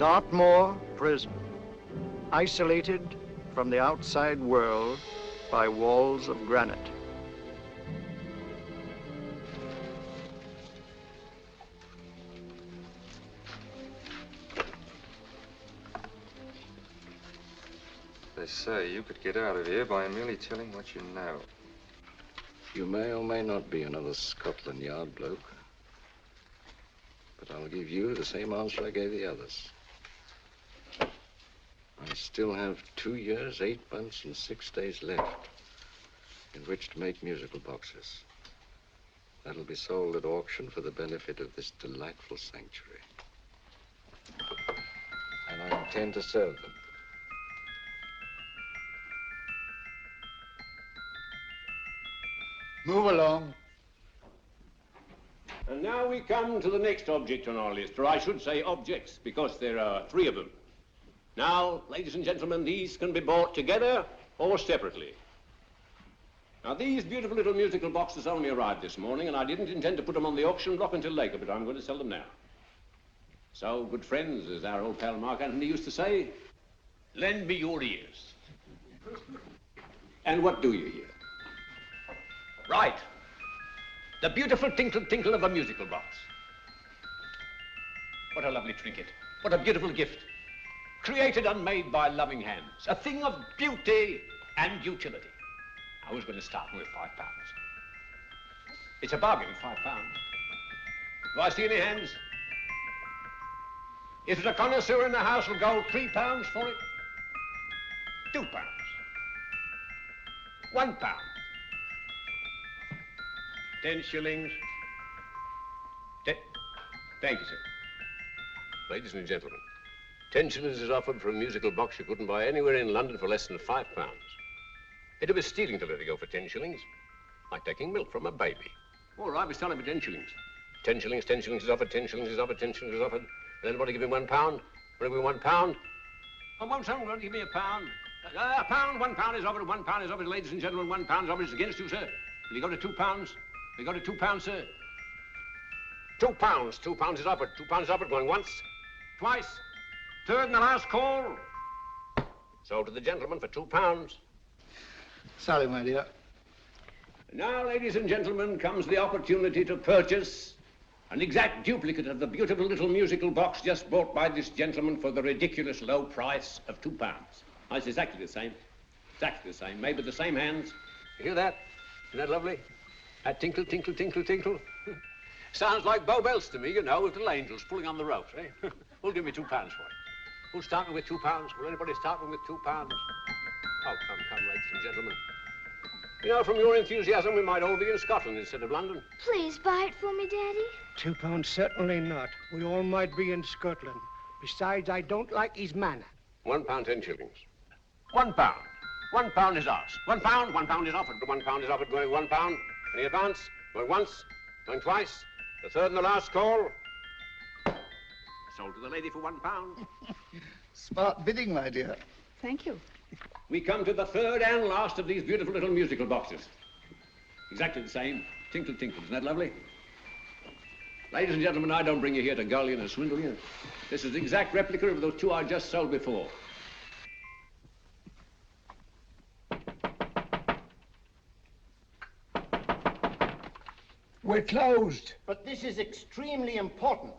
Dartmoor Prison, isolated from the outside world by walls of granite. They say you could get out of here by merely telling what you know. You may or may not be another Scotland Yard bloke, but I'll give you the same answer I gave the others. I still have 2 years, 8 months, and 6 days left in which to make musical boxes. That'll be sold at auction for the benefit of this delightful sanctuary. And I intend to serve them. Move along. And now we come to the next object on our list, or I should say objects, because there are 3 of them. Now, ladies and gentlemen, these can be bought together or separately. Now, these beautiful little musical boxes only arrived this morning, and I didn't intend to put them on the auction block until later, but I'm going to sell them now. So, good friends, as our old pal Mark Antony used to say, lend me your ears. And what do you hear? Right. The beautiful tinkle tinkle of a musical box. What a lovely trinket. What a beautiful gift. Created and made by loving hands. A thing of beauty and utility. I was going to start with £5. It's a bargain, £5. Do I see any hands? If there's a connoisseur in the house, will go £3 for it. £2. £1. 10 shillings. Thank you, sir. Ladies and gentlemen, 10 shillings is offered for a musical box you couldn't buy anywhere in London for less than £5. It'd be stealing to let it go for 10 shillings. Like taking milk from a baby. All right, we're selling for 10 shillings. 10 shillings, 10 shillings is offered, 10 shillings is offered, 10 shillings is offered. And anybody give me £1? Will give me £1? I won't someone give me £1. £1, £1 is offered, £1 is offered, ladies and gentlemen, £1 is offered. It's against you, sir. Will you go to £2? We go to £2, sir. £2. £2 is offered. £2 is offered. Going once, twice, third and the last call. Sold to the gentleman for £2. Sorry, my dear. Now, ladies and gentlemen, comes the opportunity to purchase an exact duplicate of the beautiful little musical box just bought by this gentleman for the ridiculous low price of £2. Oh, it's exactly the same. Exactly the same. Made with the same hands. You hear that? Isn't that lovely? That tinkle, tinkle, tinkle, tinkle. Sounds like Bow Bells to me, you know, with little angels pulling on the ropes, eh? Who'll give me £2 for it? Who's starting with £2? Will anybody start with £2? Oh, come, ladies and gentlemen. You know, from your enthusiasm, we might all be in Scotland instead of London. Please buy it for me, Daddy. £2, certainly not. We all might be in Scotland. Besides, I don't like his manner. £1, 10 shillings. £1. £1 is ours. £1 is offered. £1 is offered, going £1. Any advance? Going once, going twice, the third and the last call. Sold to the lady for £1. Smart bidding, my dear. Thank you. We come to the third and last of these beautiful little musical boxes. Exactly the same. Tinkle, tinkle. Isn't that lovely? Ladies and gentlemen, I don't bring you here to gull you and swindle you. This is the exact replica of those 2 I just sold before. We're closed. But this is extremely important.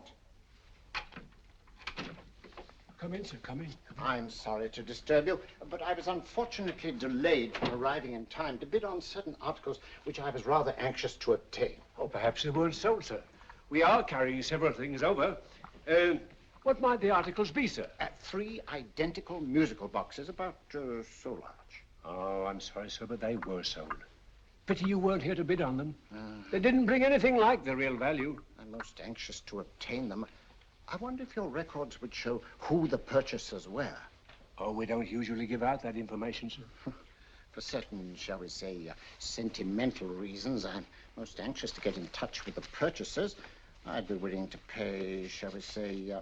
Come in, sir, come in. I'm sorry to disturb you, but I was unfortunately delayed from arriving in time to bid on certain articles which I was rather anxious to obtain. Oh, perhaps they weren't sold, sir. We are carrying several things over. What might the articles be, sir? 3 identical musical boxes, about so large. Oh, I'm sorry, sir, but they were sold. Pity you weren't here to bid on them. They didn't bring anything like the real value. I'm most anxious to obtain them. I wonder if your records would show who the purchasers were. Oh, we don't usually give out that information, sir. For certain, shall we say, sentimental reasons, I'm most anxious to get in touch with the purchasers. I'd be willing to pay, shall we say,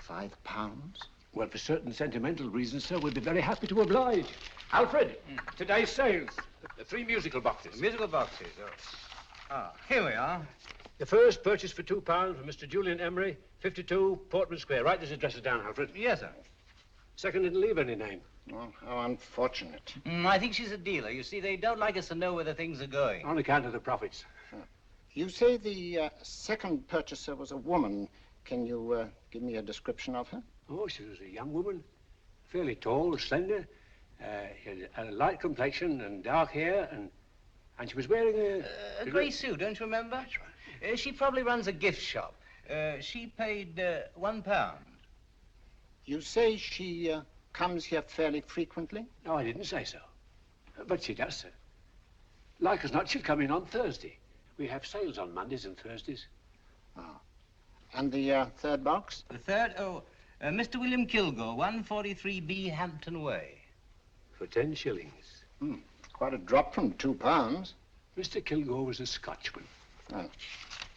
£5. Well, for certain sentimental reasons, sir, we'd be very happy to oblige. Alfred, today's sales. The 3 musical boxes. Musical boxes, oh. Ah, here we are. The first purchase for £2 from Mr. Julian Emery, 52 Portman Square. Write this address down, Alfred. Yes, sir. Second didn't leave any name. Oh, how unfortunate. I think she's a dealer. You see, they don't like us to know where the things are going. On account of the profits. You say the second purchaser was a woman. Can you give me a description of her? Oh, she was a young woman, fairly tall, slender. She had a light complexion and dark hair, and she was wearing A grey suit, don't you remember? That's right. She probably runs a gift shop. She paid £1. You say she comes here fairly frequently? No, I didn't say so. But she does, sir. Like as not, she'll come in on Thursday. We have sales on Mondays and Thursdays. And the third box? The third, Mr. William Kilgore, 143B Hampton Way. For 10 shillings. Quite a drop from £2. Mr. Kilgore was a Scotchman.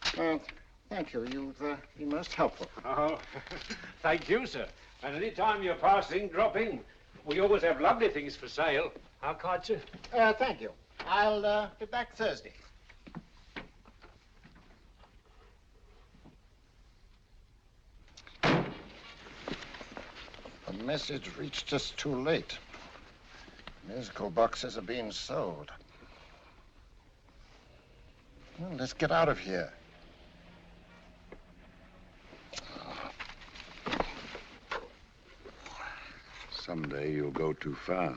Thank you. You've been most helpful. Oh, thank you, sir. And any time you're passing, drop in. We always have lovely things for sale. Our card, sir? Thank you. I'll be back Thursday. The message reached us too late. Musical boxes are being sold. Well, let's get out of here. Someday you'll go too far.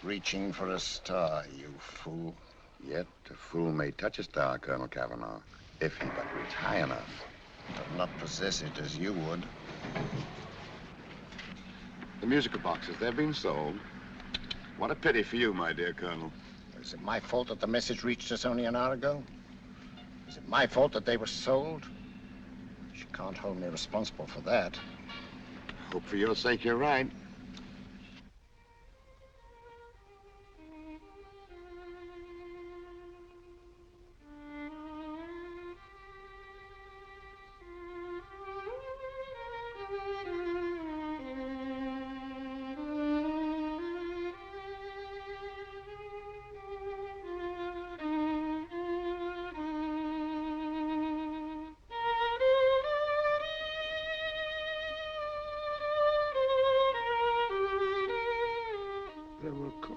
Reaching for a star, you fool. Yet a fool may touch a star, Colonel Cavanaugh, if he but reach high enough. But not possess it as you would. The musical boxes, they're being sold. What a pity for you, my dear Colonel. Is it my fault that the message reached us only an hour ago? Is it my fault that they were sold? You can't hold me responsible for that. Hope for your sake you're right.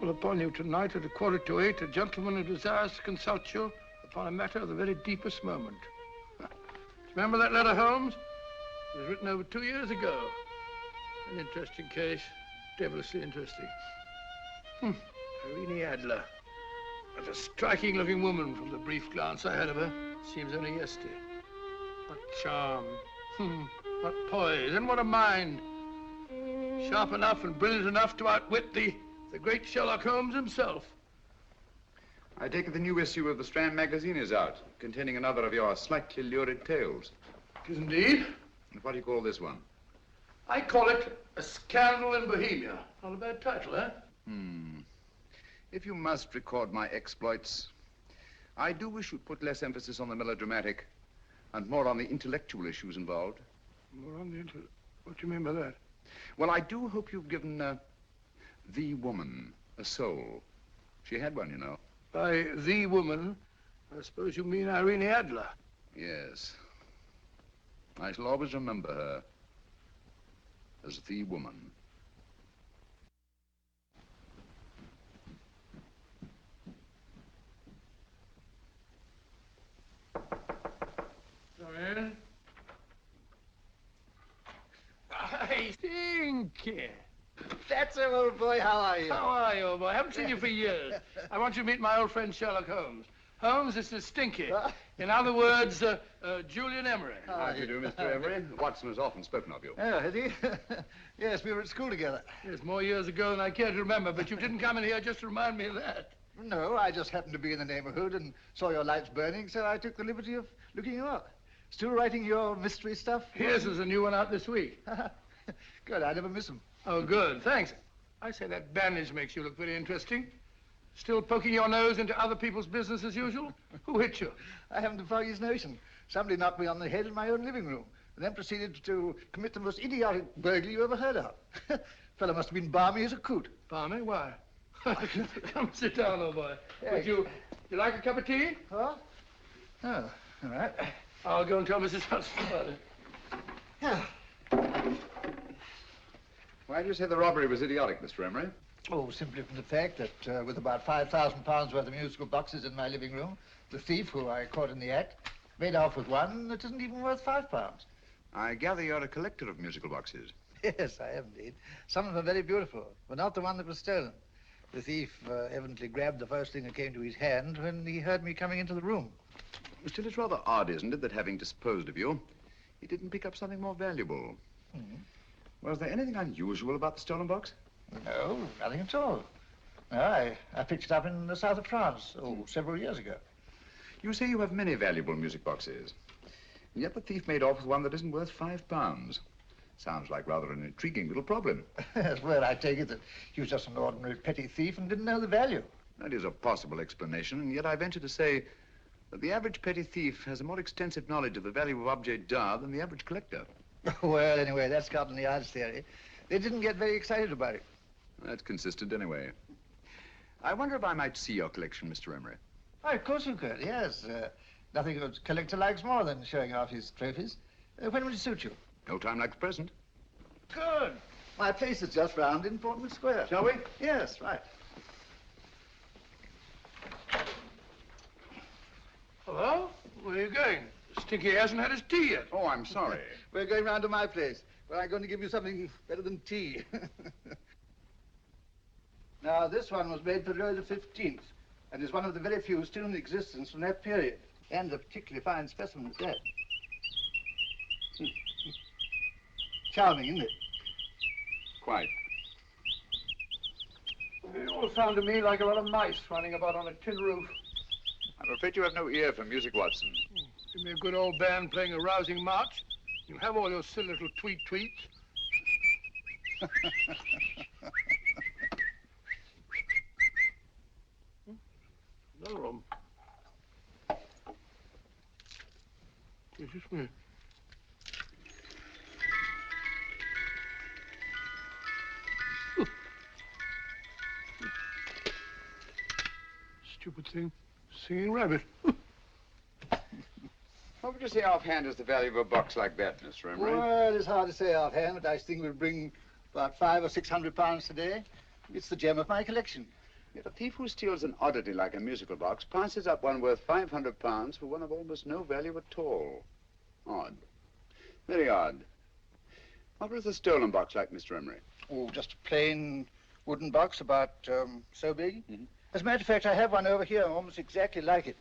Upon you tonight at 7:45, a gentleman who desires to consult you upon a matter of the very deepest moment. Remember that letter, Holmes? It was written over 2 years ago. An interesting case, devilishly interesting. Irene Adler. What a striking-looking woman from the brief glance I had of her. Seems only yesterday. What charm. What poise, and what a mind. Sharp enough and brilliant enough to outwit the great Sherlock Holmes himself. I take it the new issue of the Strand magazine is out, containing another of your slightly lurid tales. It is indeed. And what do you call this one? I call it A Scandal in Bohemia. Not a bad title, eh? If you must record my exploits, I do wish you'd put less emphasis on the melodramatic and more on the intellectual issues involved. More on the What do you mean by that? Well, I do hope you've given the woman a soul. She had one, you know. By the woman, I suppose you mean Irene Adler. Yes. I shall always remember her as the woman. Come in. I Stinky. That's him, old boy. How are you? How are you, old boy? I haven't seen you for years. I want you to meet my old friend Sherlock Holmes. Holmes, this is Stinky. In other words, Julian Emery. How do you do, Mr. Emery? Watson has often spoken of you. Oh, has he? Yes, we were at school together. Yes, more years ago than I care to remember, but you didn't come in here just to remind me of that. No, I just happened to be in the neighborhood and saw your lights burning, so I took the liberty of looking you up. Still writing your mystery stuff? Yes, there's a new one out this week. Good, I never miss them. Oh, good, thanks. I say that bandage makes you look very interesting. Still poking your nose into other people's business as usual? Who hit you? I haven't the foggiest notion. Somebody knocked me on the head in my own living room, and then proceeded to commit the most idiotic burglary you ever heard of. Fellow must have been balmy as a coot. Balmy? Why? Come sit down, old boy. Would you like a cup of tea? Huh? Oh, all right. I'll go and tell Mrs. Hudson about it. Yeah. Why do you say the robbery was idiotic, Mr. Emery? Oh, simply from the fact that with about £5,000 worth of musical boxes in my living room, the thief, who I caught in the act, made off with one that isn't even worth £5. I gather you're a collector of musical boxes. Yes, I am indeed. Some of them are very beautiful, but not the one that was stolen. The thief evidently grabbed the first thing that came to his hand when he heard me coming into the room. Still, it's rather odd, isn't it, that having disposed of you, he didn't pick up something more valuable. Was there anything unusual about the stolen box? No, nothing at all. No, I picked it up in the south of France, several years ago. You say you have many valuable music boxes, and yet the thief made off with one that isn't worth £5. Sounds like rather an intriguing little problem. Well, I take it that he was just an ordinary petty thief and didn't know the value. That is a possible explanation, and yet I venture to say that the average petty thief has a more extensive knowledge of the value of objets d'art than the average collector. Well, anyway, that's Scotland Yard's theory. They didn't get very excited about it. That's consistent anyway. I wonder if I might see your collection, Mr. Emery. Oh, of course you could, yes. Nothing a collector likes more than showing off his trophies. When would it suit you? No time like the present. Good. My place is just round in Portman Square. Shall we? Yes, right. Hello? Where are you going? Stinky hasn't had his tea yet. Oh, I'm sorry. We're going round to my place, where I'm going to give you something better than tea. Now, this one was made for Louis XV, and is one of the very few still in existence from that period. And a particularly fine specimen at that. Charming, isn't it? Quite. It all sounded to me like a lot of mice running about on a tin roof. I'm afraid you have no ear for music, Watson. Give me a good old band playing a rousing march. You have all your silly little tweets. Another one. Excuse me. Stupid thing. Singing rabbit. What would you say offhand is the value of a box like that, Mr. Emery? Well, it's hard to say offhand, but I think it will bring about £500 or £600 today. It's the gem of my collection. Yet a thief who steals an oddity like a musical box passes up one worth £500 for one of almost no value at all. Odd. Very odd. What was the stolen box like, Mr. Emery? Oh, just a plain wooden box about so big. As a matter of fact, I have one over here almost exactly like it.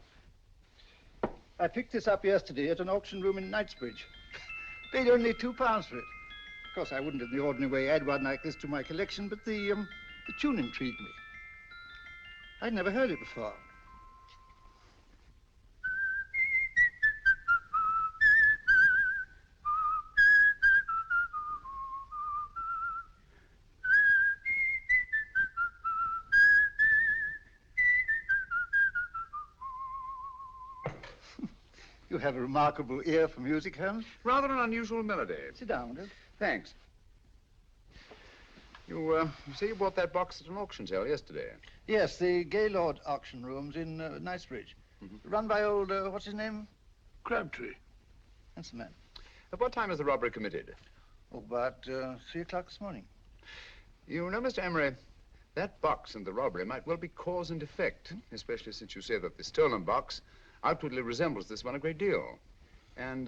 I picked this up yesterday at an auction room in Knightsbridge. Paid only £2 for it. Of course, I wouldn't in the ordinary way add one like this to my collection, but the tune intrigued me. I'd never heard it before. You have a remarkable ear for music, Holmes. Rather an unusual melody. Sit down, Will. Thanks. You say you bought that box at an auction sale yesterday? Yes, the Gaylord auction rooms in Knightsbridge. Run by old, what's his name? Crabtree. That's the man. At what time was the robbery committed? Oh, about 3 o'clock this morning. You know, Mr. Emery, that box and the robbery might well be cause and effect, especially since you say that the stolen box outwardly resembles this one a great deal. And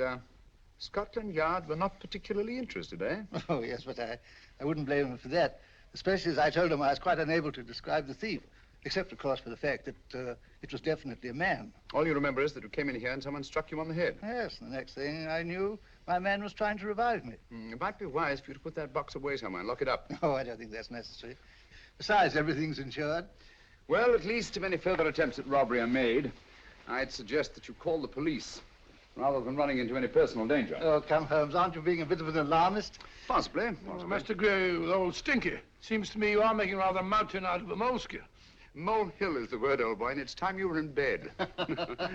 Scotland Yard were not particularly interested, eh? Oh, yes, but I wouldn't blame him for that, especially as I told him I was quite unable to describe the thief, except, of course, for the fact that it was definitely a man. All you remember is that you came in here and someone struck you on the head. Yes, and the next thing I knew, my man was trying to revive me. It might be wise for you to put that box away somewhere and lock it up. Oh, I don't think that's necessary. Besides, everything's insured. Well, at least if any further attempts at robbery are made, I'd suggest that you call the police, rather than running into any personal danger. Oh, come, Holmes, aren't you being a bit of an alarmist? Possibly. Well, I must agree with old Stinky. Seems to me you are making rather a mountain out of a moleskin. Molehill is the word, old boy, and it's time you were in bed.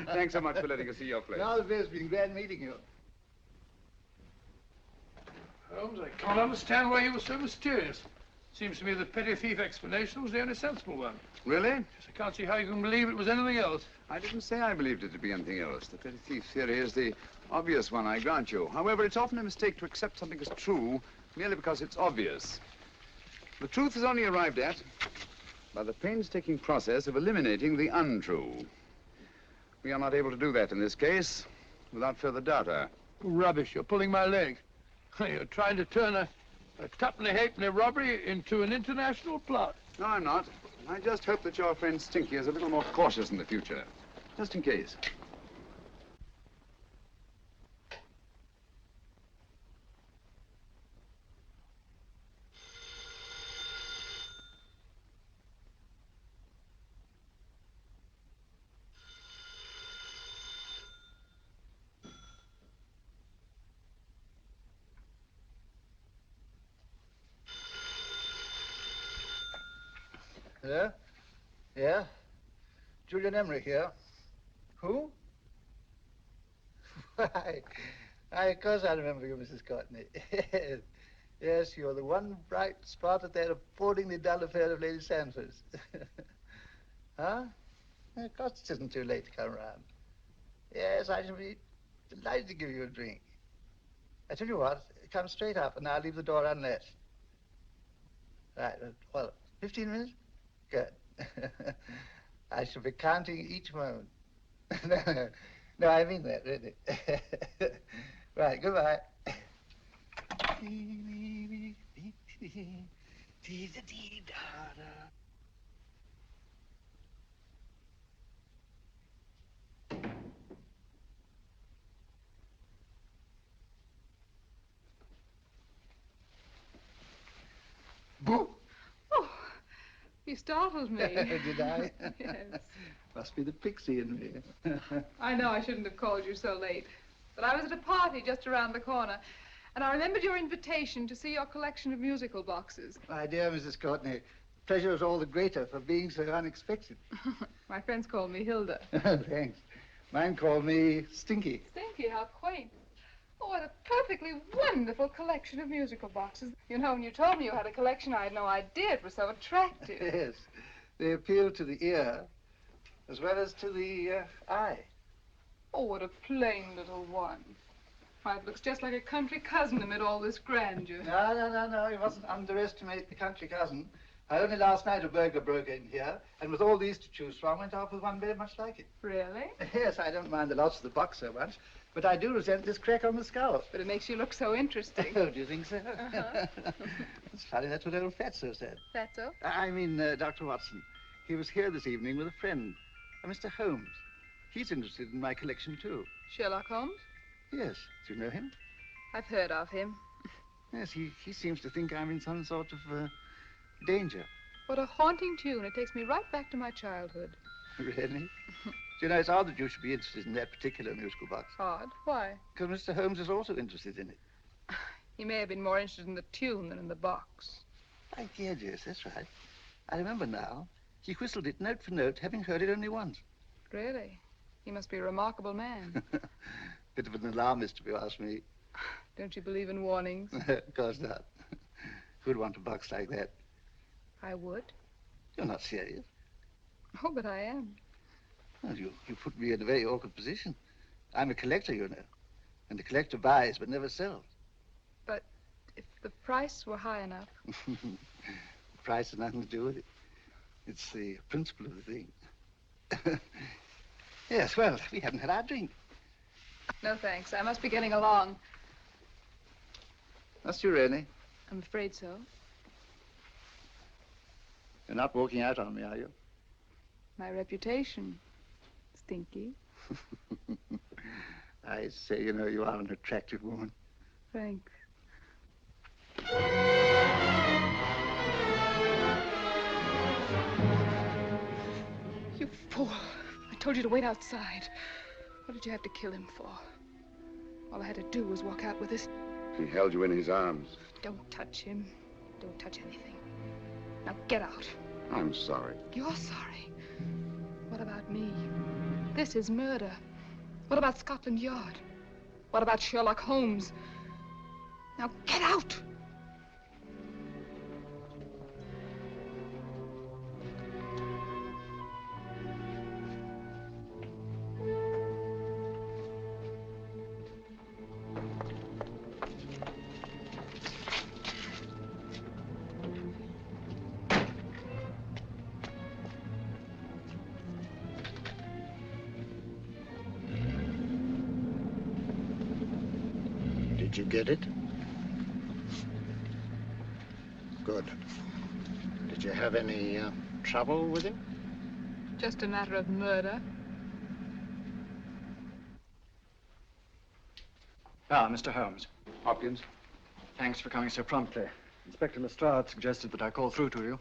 Thanks so much for letting us see your place. Now, it's been glad meeting you. Holmes, I can't understand why you were so mysterious. Seems to me the petty thief explanation was the only sensible one. Really? Just I can't see how you can believe it was anything else. I didn't say I believed it to be anything else. The petty thief theory is the obvious one, I grant you. However, it's often a mistake to accept something as true merely because it's obvious. The truth is only arrived at by the painstaking process of eliminating the untrue. We are not able to do that in this case without further data. Rubbish, you're pulling my leg. You're trying to turn a tuppenny halfpenny robbery into an international plot. No, I'm not. I just hope that your friend Stinky is a little more cautious in the future. Just in case. Hello? Yeah? Julian Emery here. Who? Why, of course I remember you, Mrs. Courtney. Yes, you're the one bright spot at that appallingly dull affair of Lady Sanford's. Huh? Of course it isn't too late to come round. Yes, I shall be delighted to give you a drink. I tell you what, come straight up and I'll leave the door unlatched. Right, well, 15 minutes? Good. I shall be counting each moment. No, I mean that, really. Right, goodbye. Boo! Oh, you startled me. Did I? Yes. Must be the pixie in me. I know I shouldn't have called you so late, but I was at a party just around the corner, and I remembered your invitation to see your collection of musical boxes. My dear Mrs. Courtney, the pleasure is all the greater for being so unexpected. My friends call me Hilda. Thanks. Mine called me Stinky. Stinky, how quaint. Oh, what a perfectly wonderful collection of musical boxes. You know, when you told me you had a collection, I had no idea it was so attractive. Yes. They appeal to the ear as well as to the eye. Oh, what a plain little one. Why, it looks just like a country cousin amid all this grandeur. No. You mustn't underestimate the country cousin. Only last night a burglar broke in here, and with all these to choose from, went off with one very much like it. Really? Yes, I don't mind the loss of the box so much, but I do resent this crack on the skull. But it makes you look so interesting. Oh, do you think so? It's funny, that's what old Fatso said. Fatso? I mean, Dr. Watson. He was here this evening with a friend, Mr. Holmes. He's interested in my collection, too. Sherlock Holmes? Yes. Do you know him? I've heard of him. Yes, he seems to think I'm in some sort of danger. What a haunting tune. It takes me right back to my childhood. Really? Do you know, it's odd that you should be interested in that particular musical box. Odd? Why? Because Mr. Holmes is also interested in it. He may have been more interested in the tune than in the box. My dear, yes, that's right. I remember now. He whistled it note for note, having heard it only once. Really? He must be a remarkable man. Bit of an alarmist, if you ask me. Don't you believe in warnings? Of course not. Who'd want a box like that? I would. You're not serious. Oh, but I am. Well, you put me in a very awkward position. I'm a collector, you know. And the collector buys but never sells. But if the price were high enough... The price has nothing to do with it. It's the principle of the thing. Yes, well, we haven't had our drink. No, thanks. I must be getting along. Must you really? I'm afraid so. You're not walking out on me, are you? My reputation. Stinky. I say, you know, you are an attractive woman. Thanks. You fool. I told you to wait outside. What did you have to kill him for? All I had to do was walk out with this. He held you in his arms. Don't touch him. Don't touch anything. Now get out. I'm sorry. You're sorry. What about me? This is murder. What about Scotland Yard? What about Sherlock Holmes? Now get out! Did you get it? Good. Did you have any trouble with him? Just a matter of murder. Mr. Holmes. Hopkins? Thanks for coming so promptly. Inspector Lestrade suggested that I call through to you.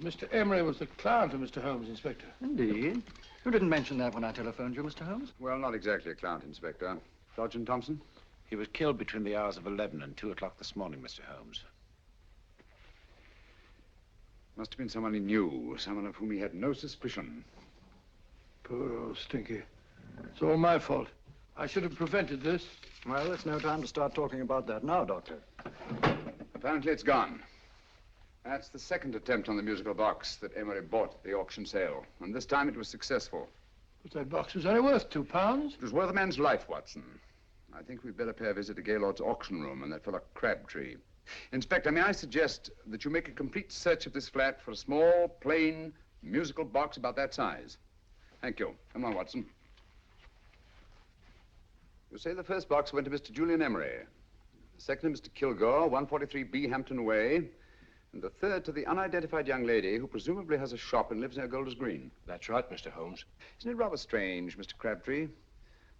Mr. Emery was the client of Mr. Holmes, Inspector. Indeed. You didn't mention that when I telephoned you, Mr. Holmes. Well, not exactly a client, Inspector. Sergeant Thompson? He was killed between the hours of 11 and 2 o'clock this morning, Mr. Holmes. Must have been someone he knew, someone of whom he had no suspicion. Poor old Stinky. It's all my fault. I should have prevented this. Well, it's no time to start talking about that now, Doctor. Apparently it's gone. That's the second attempt on the musical box that Emery bought at the auction sale. And this time it was successful. But that box was only worth £2. It was worth a man's life, Watson. I think we'd better pay a visit to Gaylord's auction room and that fellow Crabtree. Inspector, may I suggest that you make a complete search of this flat for a small, plain, musical box about that size? Thank you. Come on, Watson. You say the first box went to Mr. Julian Emery. The second to Mr. Kilgore, 143B Hampton Way. And the third to the unidentified young lady who presumably has a shop and lives near Golders Green. That's right, Mr. Holmes. Isn't it rather strange, Mr. Crabtree,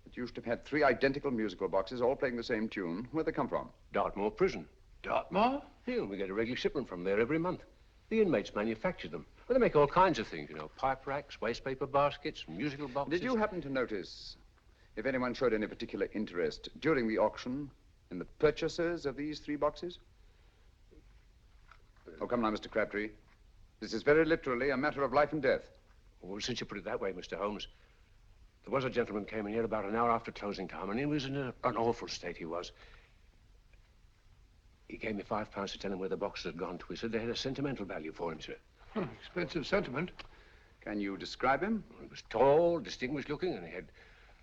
that you should have had 3 identical musical boxes all playing the same tune? Where'd they come from? Dartmoor Prison. Dartmoor? Yeah, we get a regular shipment from there every month. The inmates manufacture them. Well, they make all kinds of things, you know, pipe racks, waste paper baskets, musical boxes. Did you happen to notice if anyone showed any particular interest during the auction in the purchasers of these 3 boxes? Oh, come now, Mr. Crabtree. This is very literally a matter of life and death. Well, since you put it that way, Mr. Holmes, there was a gentleman came in here about an hour after closing time, and he was in an awful state, he was. He gave me £5 to tell him where the boxes had gone to. He said they had a sentimental value for him, sir. Expensive sentiment. Can you describe him? He was tall, distinguished looking, and he had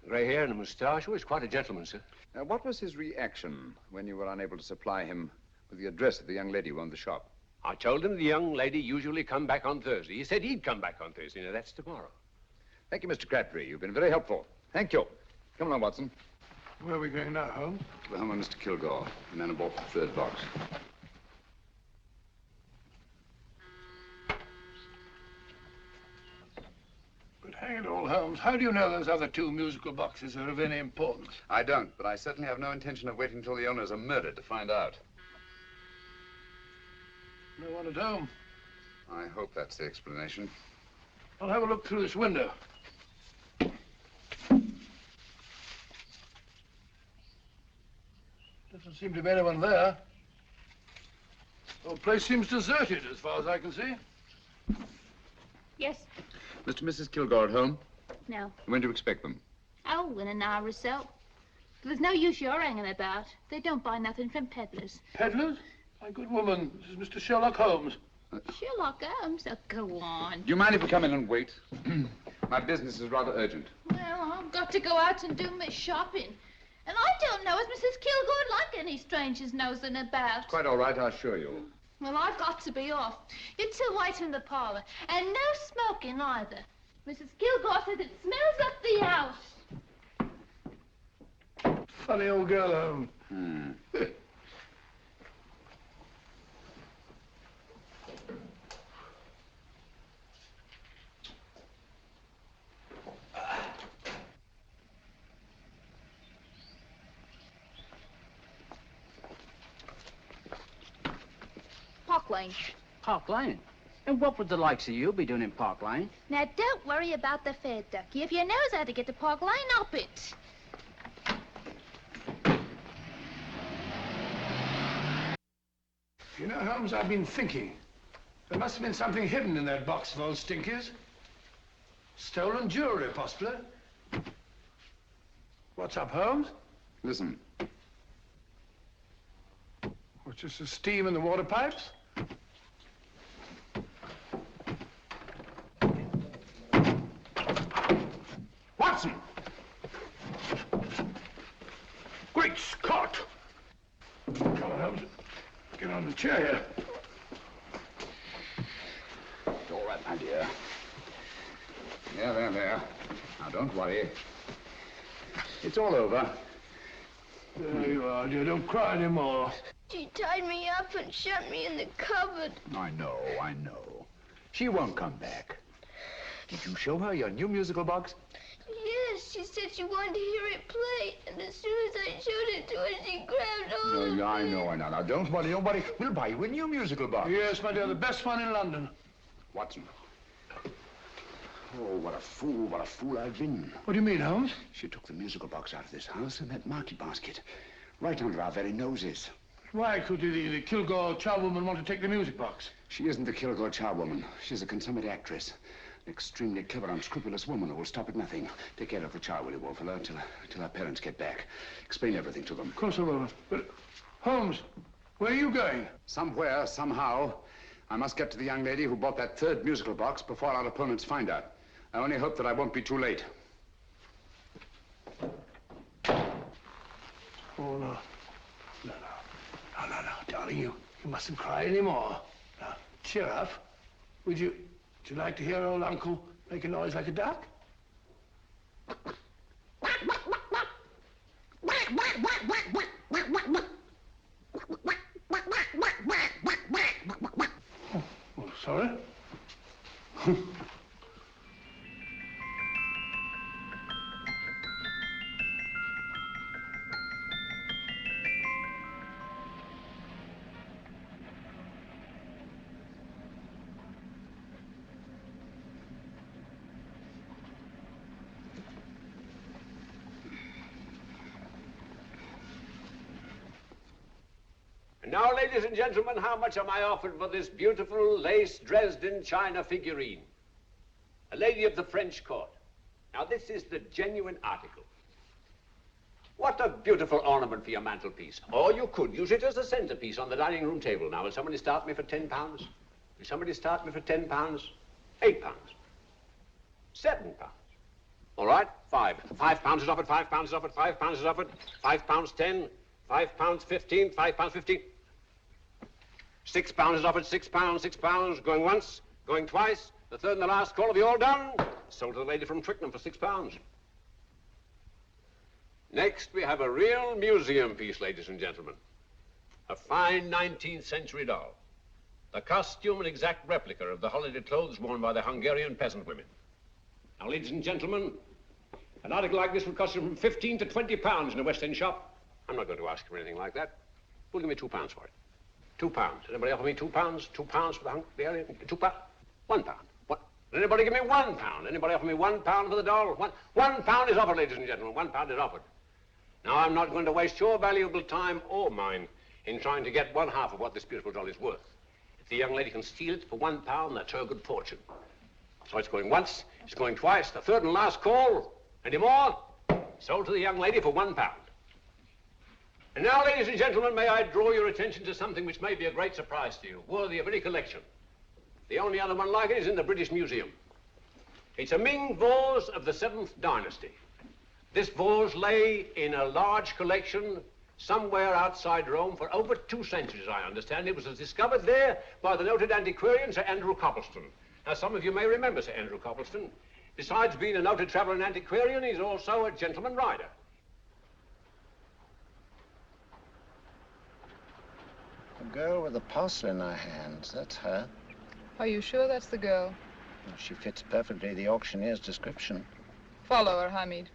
grey hair and a moustache. He was quite a gentleman, sir. What was his reaction when you were unable to supply him with the address of the young lady who owned the shop? I told him the young lady usually come back on Thursday. He said he'd come back on Thursday. Now, that's tomorrow. Thank you, Mr. Crabtree. You've been very helpful. Thank you. Come along, Watson. Where are we going now, Holmes? To the home of Mr. Kilgore, the man who bought the 3rd box. But hang it all, Holmes, how do you know those other 2 musical boxes are of any importance? I don't, but I certainly have no intention of waiting until the owners are murdered to find out. No one at home. I hope that's the explanation. I'll have a look through this window. Doesn't seem to be anyone there. The whole place seems deserted, as far as I can see. Yes. Mr. and Mrs. Kilgore at home? No. When do you expect them? Oh, in an hour or so. But there's no use your hanging about. They don't buy nothing from peddlers. Peddlers? My good woman, this is Mr. Sherlock Holmes. Sherlock Holmes? Oh, go on. Do you mind if we come in and wait? My business is rather urgent. Well, I've got to go out and do my shopping. And I don't know as Mrs. Kilgore like any strangers nosing about. Quite all right, I assure you. Well, I've got to be off. You 2 wait in the parlor. And no smoking either. Mrs. Kilgore says it smells up the house. Funny old girl, Holmes. Park Lane. Park Lane? And what would the likes of you be doing in Park Lane? Now, don't worry about the fare, Ducky. If you knows how to get to Park Lane, up it. You know, Holmes, I've been thinking. There must have been something hidden in that box of old Stinky's. Stolen jewelry, possibly. What's up, Holmes? Listen. What's just the steam in the water pipes? Watson! Great Scott! Come on, Holmes. Get on the chair here. It's all right, my dear. There. Now, don't worry. It's all over. There you are, dear. Don't cry anymore. She tied me up and shut me in the cupboard. I know. She won't come back. Did you show her your new musical box? Yes, she said she wanted to hear it play, and as soon as I showed it to her, she grabbed hold of No, I me. know. Now, don't worry. We'll buy you a new musical box. Yes, my dear, the best one in London. Watson. Oh, what a fool I've been. What do you mean, Holmes? She took the musical box out of this house in that market basket, right under our very noses. Why could the Kilgore charwoman want to take the music box? She isn't the Kilgore charwoman. She's a consummate actress. An extremely clever, unscrupulous woman who will stop at nothing. Take care of the child, will you, Wolfella, until our parents get back. Explain everything to them. Of course I will. But, Holmes, where are you going? Somewhere, somehow, I must get to the young lady who bought that third musical box before our opponents find her. I only hope that I won't be too late. Oh, no. No, darling, you mustn't cry anymore. Now, cheer up. Would you like to hear old Uncle make a noise like a duck? Oh, sorry. Now, ladies and gentlemen, how much am I offered for this beautiful lace Dresden china figurine? A lady of the French court. Now, this is the genuine article. What a beautiful ornament for your mantelpiece. Or you could use it as a centerpiece on the dining room table. Now, will somebody start me for £10? Will somebody start me for £10? £8? £7? All right, £5 is offered, £5 is offered, £5 is offered, £5.10, £5.15, £5.15. £6 is offered, £6, going once, going twice, the third and the last call. Have you all done? Sold to the lady from Twickenham for £6. Next, we have a real museum piece, ladies and gentlemen. A fine 19th century doll. The costume and exact replica of the holiday clothes worn by the Hungarian peasant women. Now, ladies and gentlemen, an article like this would cost you from £15 to £20 in a West End shop. I'm not going to ask you for anything like that. Who'll give me £2 for it? £2. Anybody offer me £2? £2 for the Hungarian? £2? £1. What? Anybody give me £1? Anybody offer me £1 for the doll? £1 is offered, ladies and gentlemen. £1 is offered. Now, I'm not going to waste your valuable time or mine in trying to get one half of what this beautiful doll is worth. If the young lady can steal it for £1, that's her good fortune. So it's going once, it's going twice, the third and last call. Any more? Sold to the young lady for £1. And now, ladies and gentlemen, may I draw your attention to something which may be a great surprise to you, worthy of any collection. The only other one like it is in the British Museum. It's a Ming vase of the 7th dynasty. This vase lay in a large collection somewhere outside Rome for over 2 centuries, I understand. It was discovered there by the noted antiquarian, Sir Andrew Coppleston. Now, some of you may remember Sir Andrew Coppleston. Besides being a noted traveler and antiquarian, he's also a gentleman rider. The girl with the parcel in her hands, that's her. Are you sure that's the girl? Well, she fits perfectly the auctioneer's description. Follow her, Hamid.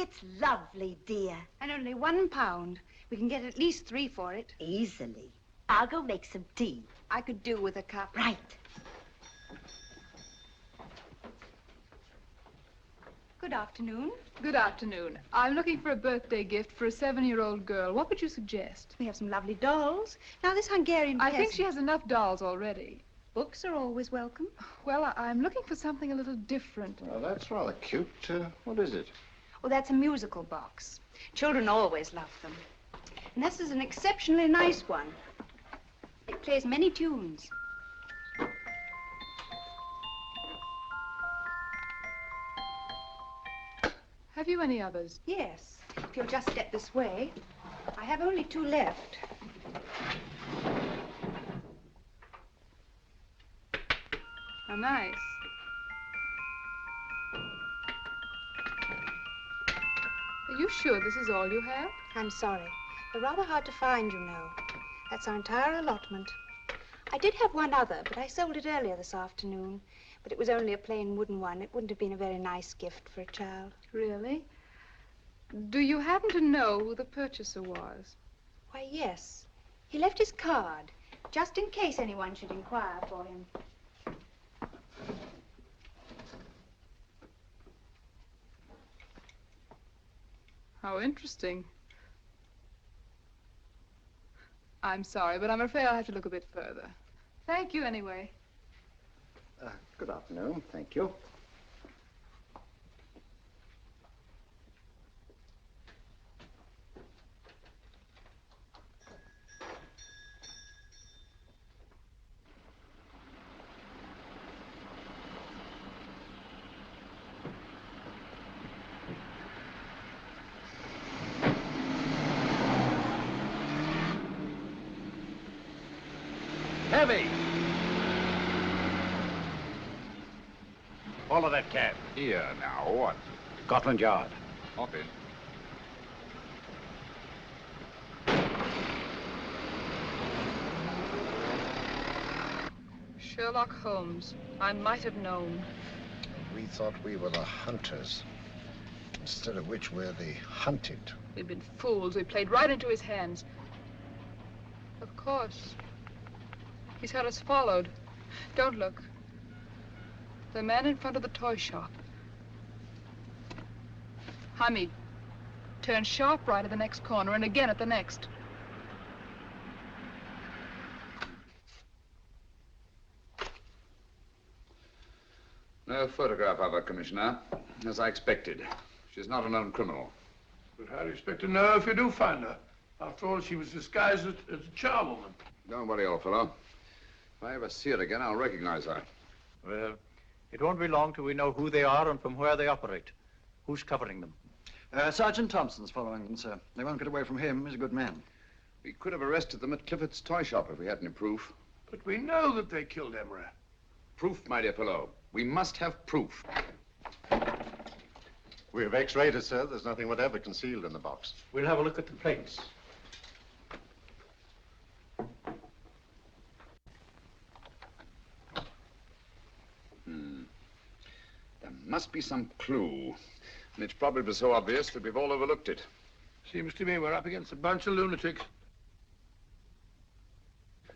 It's lovely, dear. And only £1. We can get at least 3 for it. Easily. I'll go make some tea. I could do with a cup. Right. Good afternoon. Good afternoon. I'm looking for a birthday gift for a 7-year-old girl. What would you suggest? We have some lovely dolls. Now, this Hungarian I think peasant- she has enough dolls already. Books are always welcome. Well, I'm looking for something a little different. Well, that's rather cute. What is it? Well, that's a musical box. Children always love them. And this is an exceptionally nice one. It plays many tunes. Have you any others? Yes. If you'll just step this way. I have only 2 left. How nice. Are you sure this is all you have? I'm sorry. They're rather hard to find, you know. That's our entire allotment. I did have one other, but I sold it earlier this afternoon. But it was only a plain wooden one. It wouldn't have been a very nice gift for a child. Really? Do you happen to know who the purchaser was? Why, yes. He left his card, just in case anyone should inquire for him. How interesting. I'm sorry, but I'm afraid I'll have to look a bit further. Thank you anyway. Good afternoon. Thank you. Heavy! Follow that cab. Here now, what? Scotland Yard. Hop in. Sherlock Holmes. I might have known. We thought we were the hunters, instead of which we're the hunted. We've been fools. We played right into his hands. Of course. He's had us followed. Don't look. The man in front of the toy shop. Hamid, turn sharp right at the next corner and again at the next. No photograph of her, Commissioner, as I expected. She's not a known criminal. But how do you expect to know if you do find her? After all, she was disguised as a charwoman. Don't worry, old fellow. If I ever see her again, I'll recognize her. Well, it won't be long till we know who they are and from where they operate. Who's covering them? Sergeant Thompson's following them, sir. They won't get away from him. He's a good man. We could have arrested them at Clifford's toy shop if we had any proof. But we know that they killed Emery. Proof, my dear fellow. We must have proof. We have x-rayed it, sir. There's nothing whatever concealed in the box. We'll have a look at the plates. There must be some clue. And it's probably so obvious that we've all overlooked it. Seems to me we're up against a bunch of lunatics.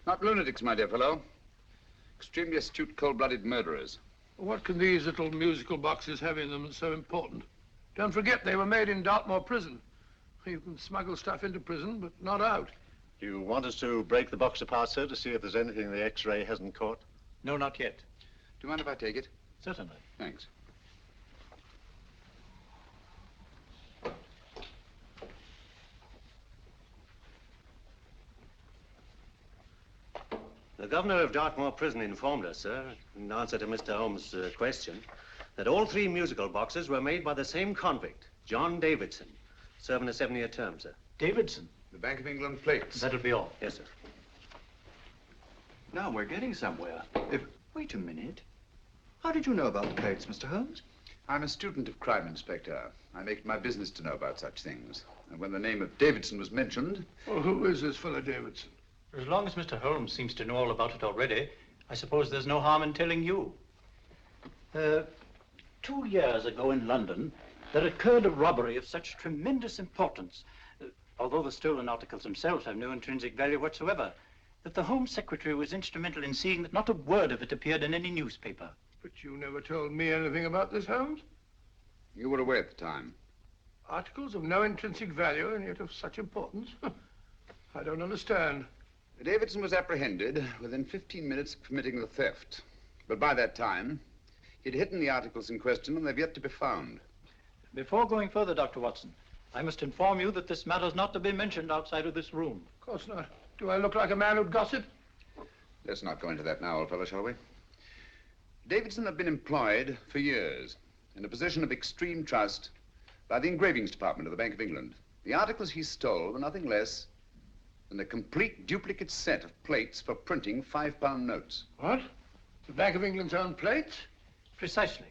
Not lunatics, my dear fellow. Extremely astute, cold-blooded murderers. What can these little musical boxes have in them that's so important? Don't forget, they were made in Dartmoor prison. You can smuggle stuff into prison, but not out. Do you want us to break the box apart, sir, to see if there's anything the x-ray hasn't caught? No, not yet. Do you mind if I take it? Certainly. Thanks. The governor of Dartmoor Prison informed us, sir, in answer to Mr. Holmes' question, that all 3 musical boxes were made by the same convict, John Davidson, serving a 7-year term, sir. Davidson? The Bank of England plates. That'll be all. Yes, sir. Now we're getting somewhere. Wait a minute. How did you know about the plates, Mr. Holmes? I'm a student of crime, Inspector. I make it my business to know about such things. And when the name of Davidson was mentioned... Well, who is this fellow Davidson? As long as Mr. Holmes seems to know all about it already, I suppose there's no harm in telling you. 2 years ago in London, there occurred a robbery of such tremendous importance, although the stolen articles themselves have no intrinsic value whatsoever, that the Home Secretary was instrumental in seeing that not a word of it appeared in any newspaper. But you never told me anything about this, Holmes. You were away at the time. Articles of no intrinsic value and yet of such importance? I don't understand. Davidson was apprehended within 15 minutes of committing the theft. But by that time, he'd hidden the articles in question and they've yet to be found. Before going further, Dr. Watson, I must inform you that this matter's not to be mentioned outside of this room. Of course not. Do I look like a man who'd gossip? Let's not go into that now, old fellow, shall we? Davidson had been employed for years in a position of extreme trust by the engravings department of the Bank of England. The articles he stole were nothing less than a complete duplicate set of plates for printing £5 notes. What? The Bank of England's own plates? Precisely.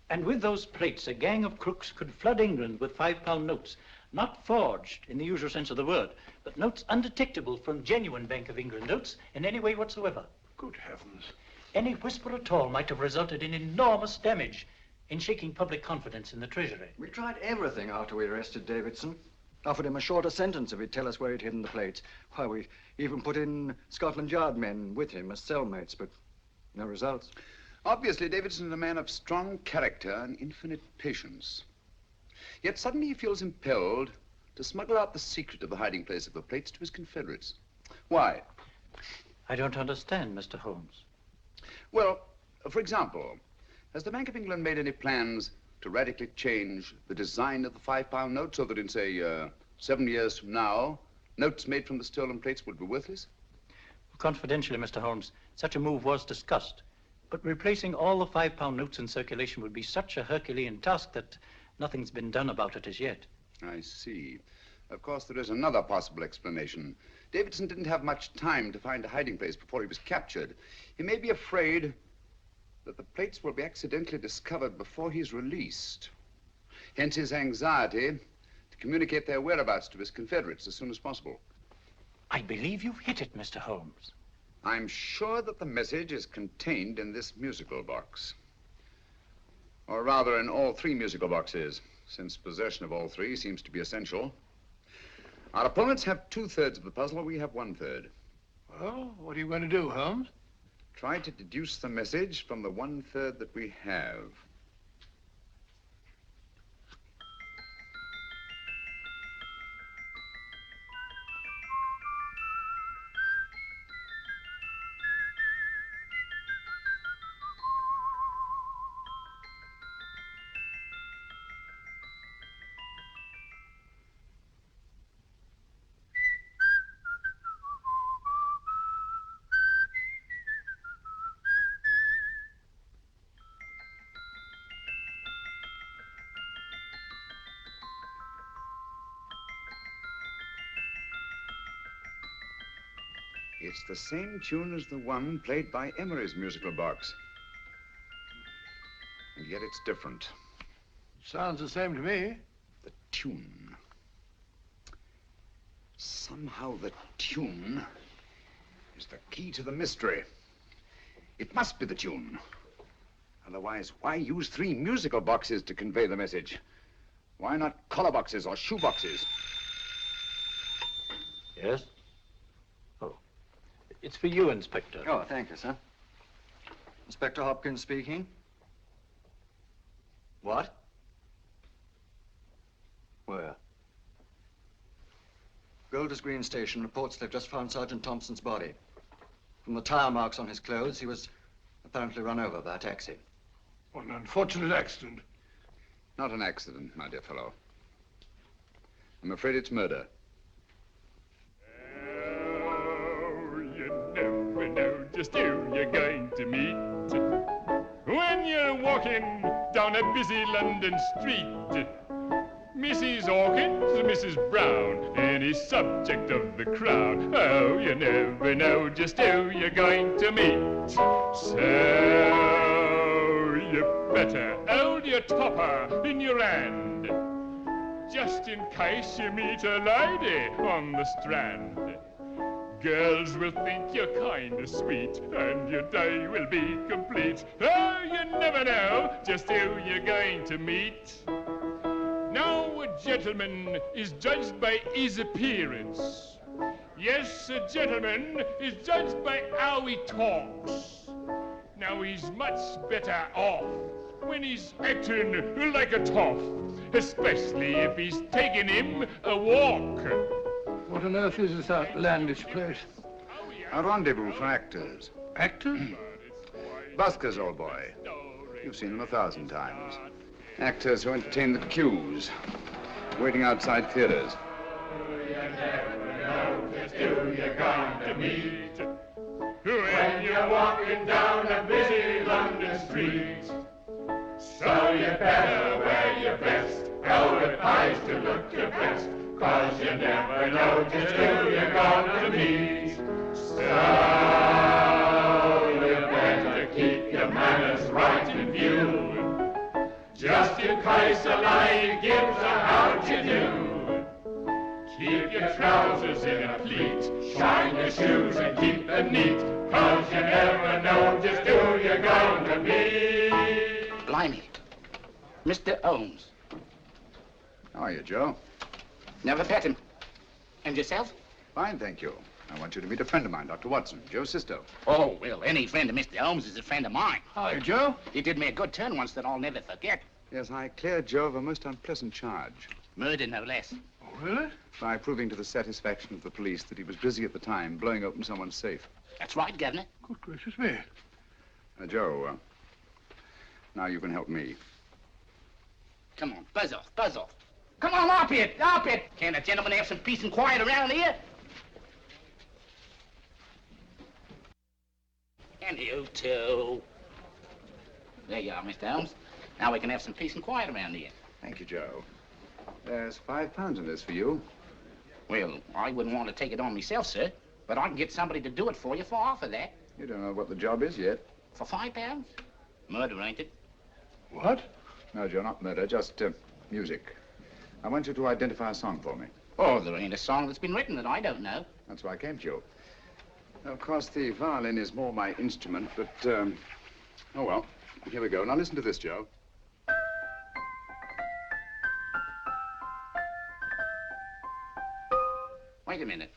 And with those plates, a gang of crooks could flood England with £5 notes, not forged in the usual sense of the word, but notes undetectable from genuine Bank of England notes in any way whatsoever. Good heavens. Any whisper at all might have resulted in enormous damage in shaking public confidence in the Treasury. We tried everything after we arrested Davidson. Offered him a shorter sentence if he'd tell us where he'd hidden the plates. Why, we even put in Scotland Yard men with him as cellmates, but no results. Obviously, Davidson is a man of strong character and infinite patience. Yet suddenly he feels impelled to smuggle out the secret of the hiding place of the plates to his confederates. Why? I don't understand, Mr. Holmes. Well, for example, has the Bank of England made any plans to radically change the design of the £5 note so that in, say, 7 years from now, notes made from the stolen plates would be worthless? Confidentially, Mr. Holmes, such a move was discussed. But replacing all the £5 notes in circulation would be such a Herculean task that nothing's been done about it as yet. I see. Of course, there is another possible explanation. Davidson didn't have much time to find a hiding place before he was captured. He may be afraid that the plates will be accidentally discovered before he's released. Hence his anxiety to communicate their whereabouts to his confederates as soon as possible. I believe you've hit it, Mr. Holmes. I'm sure that the message is contained in this musical box. Or rather, in all 3 musical boxes, since possession of all 3 seems to be essential. Our opponents have 2/3 of the puzzle, we have 1/3. Well, what are you going to do, Holmes? Try to deduce the message from the 1/3 that we have. It's the same tune as the one played by Emery's musical box. And yet it's different. Sounds the same to me. The tune. Somehow the tune is the key to the mystery. It must be the tune. Otherwise, why use 3 musical boxes to convey the message? Why not collar boxes or shoe boxes? Yes? Oh. It's for you, Inspector. Oh, thank you, sir. Inspector Hopkins speaking. What? Where? Golders Green Station reports they've just found Sergeant Thompson's body. From the tire marks on his clothes, he was apparently run over by a taxi. What an unfortunate accident. Not an accident, my dear fellow. I'm afraid it's murder. You never know just who you're going to meet when you're walking down a busy London street. Mrs. Hawkins, Mrs. Brown, any subject of the crowd. Oh, you never know just who you're going to meet. So you better hold your topper in your hand, just in case you meet a lady on the Strand. Girls will think you're kind of sweet, and your day will be complete. Oh, you never know just who you're going to meet. Now, a gentleman is judged by his appearance. Yes, a gentleman is judged by how he talks. Now, he's much better off when he's acting like a toff, especially if he's taking him a walk. What on earth is this outlandish place? A rendezvous for actors. Actors? Buskers, old boy. You've seen them 1,000 times. Actors who entertain the queues, waiting outside theaters. You never know just who you're going to meet when you're walking down a busy London street. So you better wear your best, velvet eyes to look your best, 'cause you never know just who you're going to meet. So you better keep your manners right in view, just in case a lie gives a how'd you do. Keep your trousers in a pleat, shine your shoes and keep them neat, 'cause you never know just who you're going to be. Blimey. Mr. Holmes. How are you, Joe? Never met him. And yourself? Fine, thank you. I want you to meet a friend of mine, Dr. Watson, Joe Sisto. Oh, well, any friend of Mr. Holmes is a friend of mine. Hi, Joe. He did me a good turn once that I'll never forget. Yes, I cleared Joe of a most unpleasant charge. Murder, no less. Oh, really? By proving to the satisfaction of the police that he was busy at the time blowing open someone's safe. That's right, Governor. Good gracious me. Joe, now you can help me. Come on, buzz off, buzz off. Come on, up it, up it. Can't a gentleman have some peace and quiet around here? And you too. There you are, Mr. Holmes. Now we can have some peace and quiet around here. Thank you, Joe. There's £5 in this for you. Well, I wouldn't want to take it on myself, sir, but I can get somebody to do it for you for half of that. You don't know what the job is yet. For £5? Murder, ain't it? What? No, Joe, not murder, just music. I want you to identify a song for me. Oh, there ain't a song that's been written that I don't know. That's why I came to you. Of course, the violin is more my instrument, but, oh, well, here we go. Now listen to this, Joe. Wait a minute.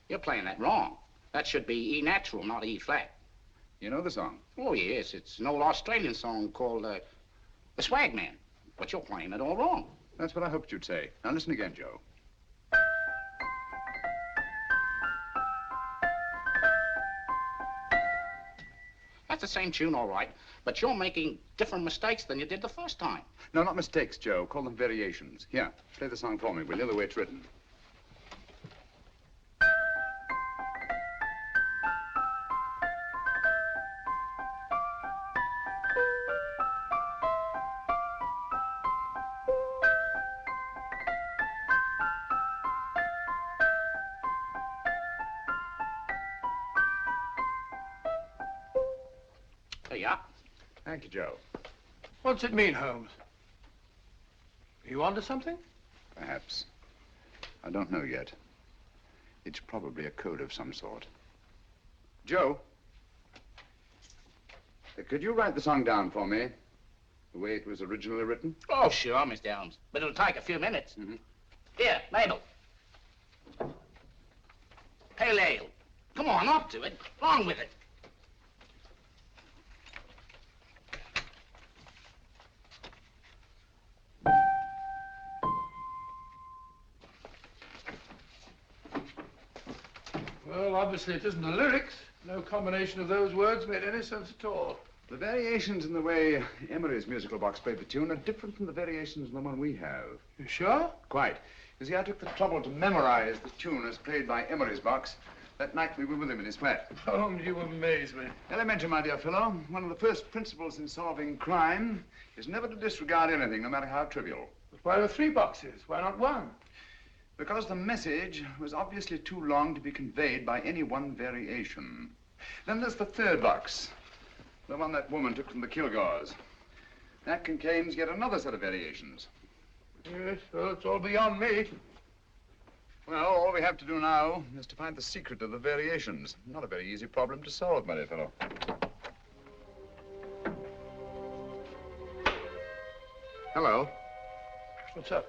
You're playing that wrong. That should be E natural, not E flat. You know the song? Oh, yes. It's an old Australian song called, The Swag Man. But you're playing it all wrong. That's what I hoped you'd say. Now listen again, Joe. That's the same tune, all right, but you're making different mistakes than you did the first time. No, not mistakes, Joe. Call them variations. Here, play the song for me, will you, the way it's written. There you are. Thank you, Joe. What's it mean, Holmes? Are you onto something? Perhaps. I don't know yet. It's probably a code of some sort. Joe, could you write the song down for me? The way it was originally written? Oh, sure, Mr. Holmes. But it'll take a few minutes. Mm-hmm. Here, Mabel. Pale ale. Come on, up to it. Along with it. Well, obviously it isn't the lyrics. No combination of those words made any sense at all. The variations in the way Emery's musical box played the tune are different from the variations in the one we have. You sure? Quite. You see, I took the trouble to memorize the tune as played by Emery's box that night we were with him in his flat. Holmes, you amaze me. Elementary, my dear fellow. One of the first principles in solving crime is never to disregard anything, no matter how trivial. But why were 3 boxes? Why not 1? Because the message was obviously too long to be conveyed by any one variation. Then there's the 3rd box, the one that woman took from the Kilgores. That contains yet another set of variations. Yes, well, it's all beyond me. Well, all we have to do now is to find the secret of the variations. Not a very easy problem to solve, my dear fellow. Hello. What's up?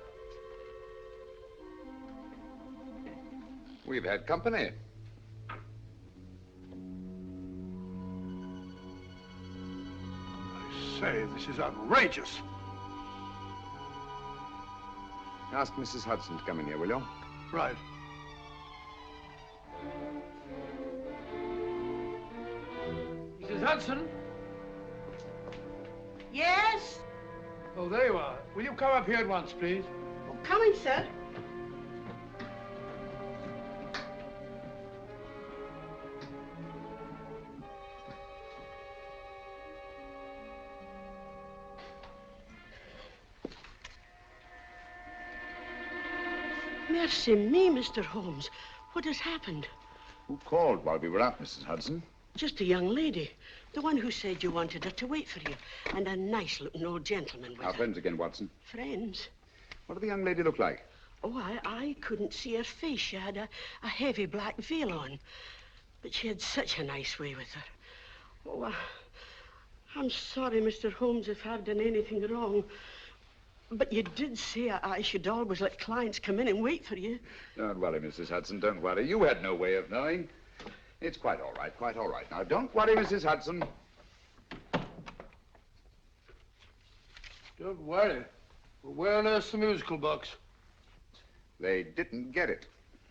We've had company. I say, this is outrageous. Ask Mrs. Hudson to come in here, will you? Right. Hudson? Yes? Oh, there you are. Will you come up here at once, please? Oh, coming, sir. Mercy me, Mr. Holmes. What has happened? Who called while we were out, Mrs. Hudson? Just a young lady. The one who said you wanted her to wait for you. And a nice-looking old gentleman with Our her. friends again, Watson. Friends? What did the young lady look like? Oh, I couldn't see her face. She had a heavy black veil on. But she had such a nice way with her. Oh, I'm sorry, Mr. Holmes, if I've done anything wrong. But you did say I should always let clients come in and wait for you. Don't worry, Mrs. Hudson, don't worry. You had no way of knowing. It's quite all right, quite all right. Now, don't worry, Mrs. Hudson. Don't worry. Well, where on earth's the musical box? They didn't get it.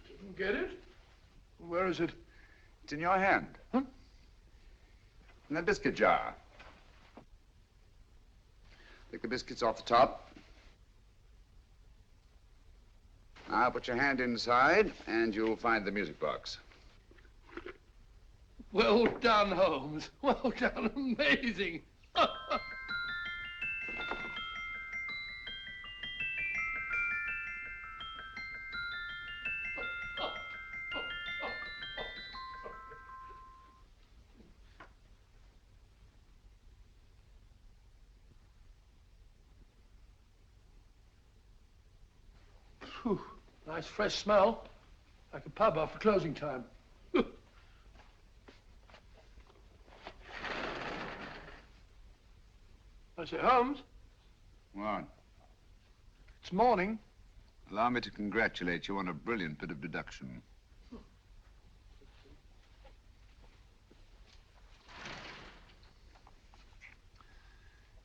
Didn't get it? Where is it? It's in your hand. Huh? In that biscuit jar. Take the biscuits off the top. Now put your hand inside, and you'll find the music box. Well done, Holmes. Well done. Amazing. Whew. Nice fresh smell. Like a pub after closing time. I say, Holmes, What? it's morning. Allow me to congratulate you on a brilliant bit of deduction.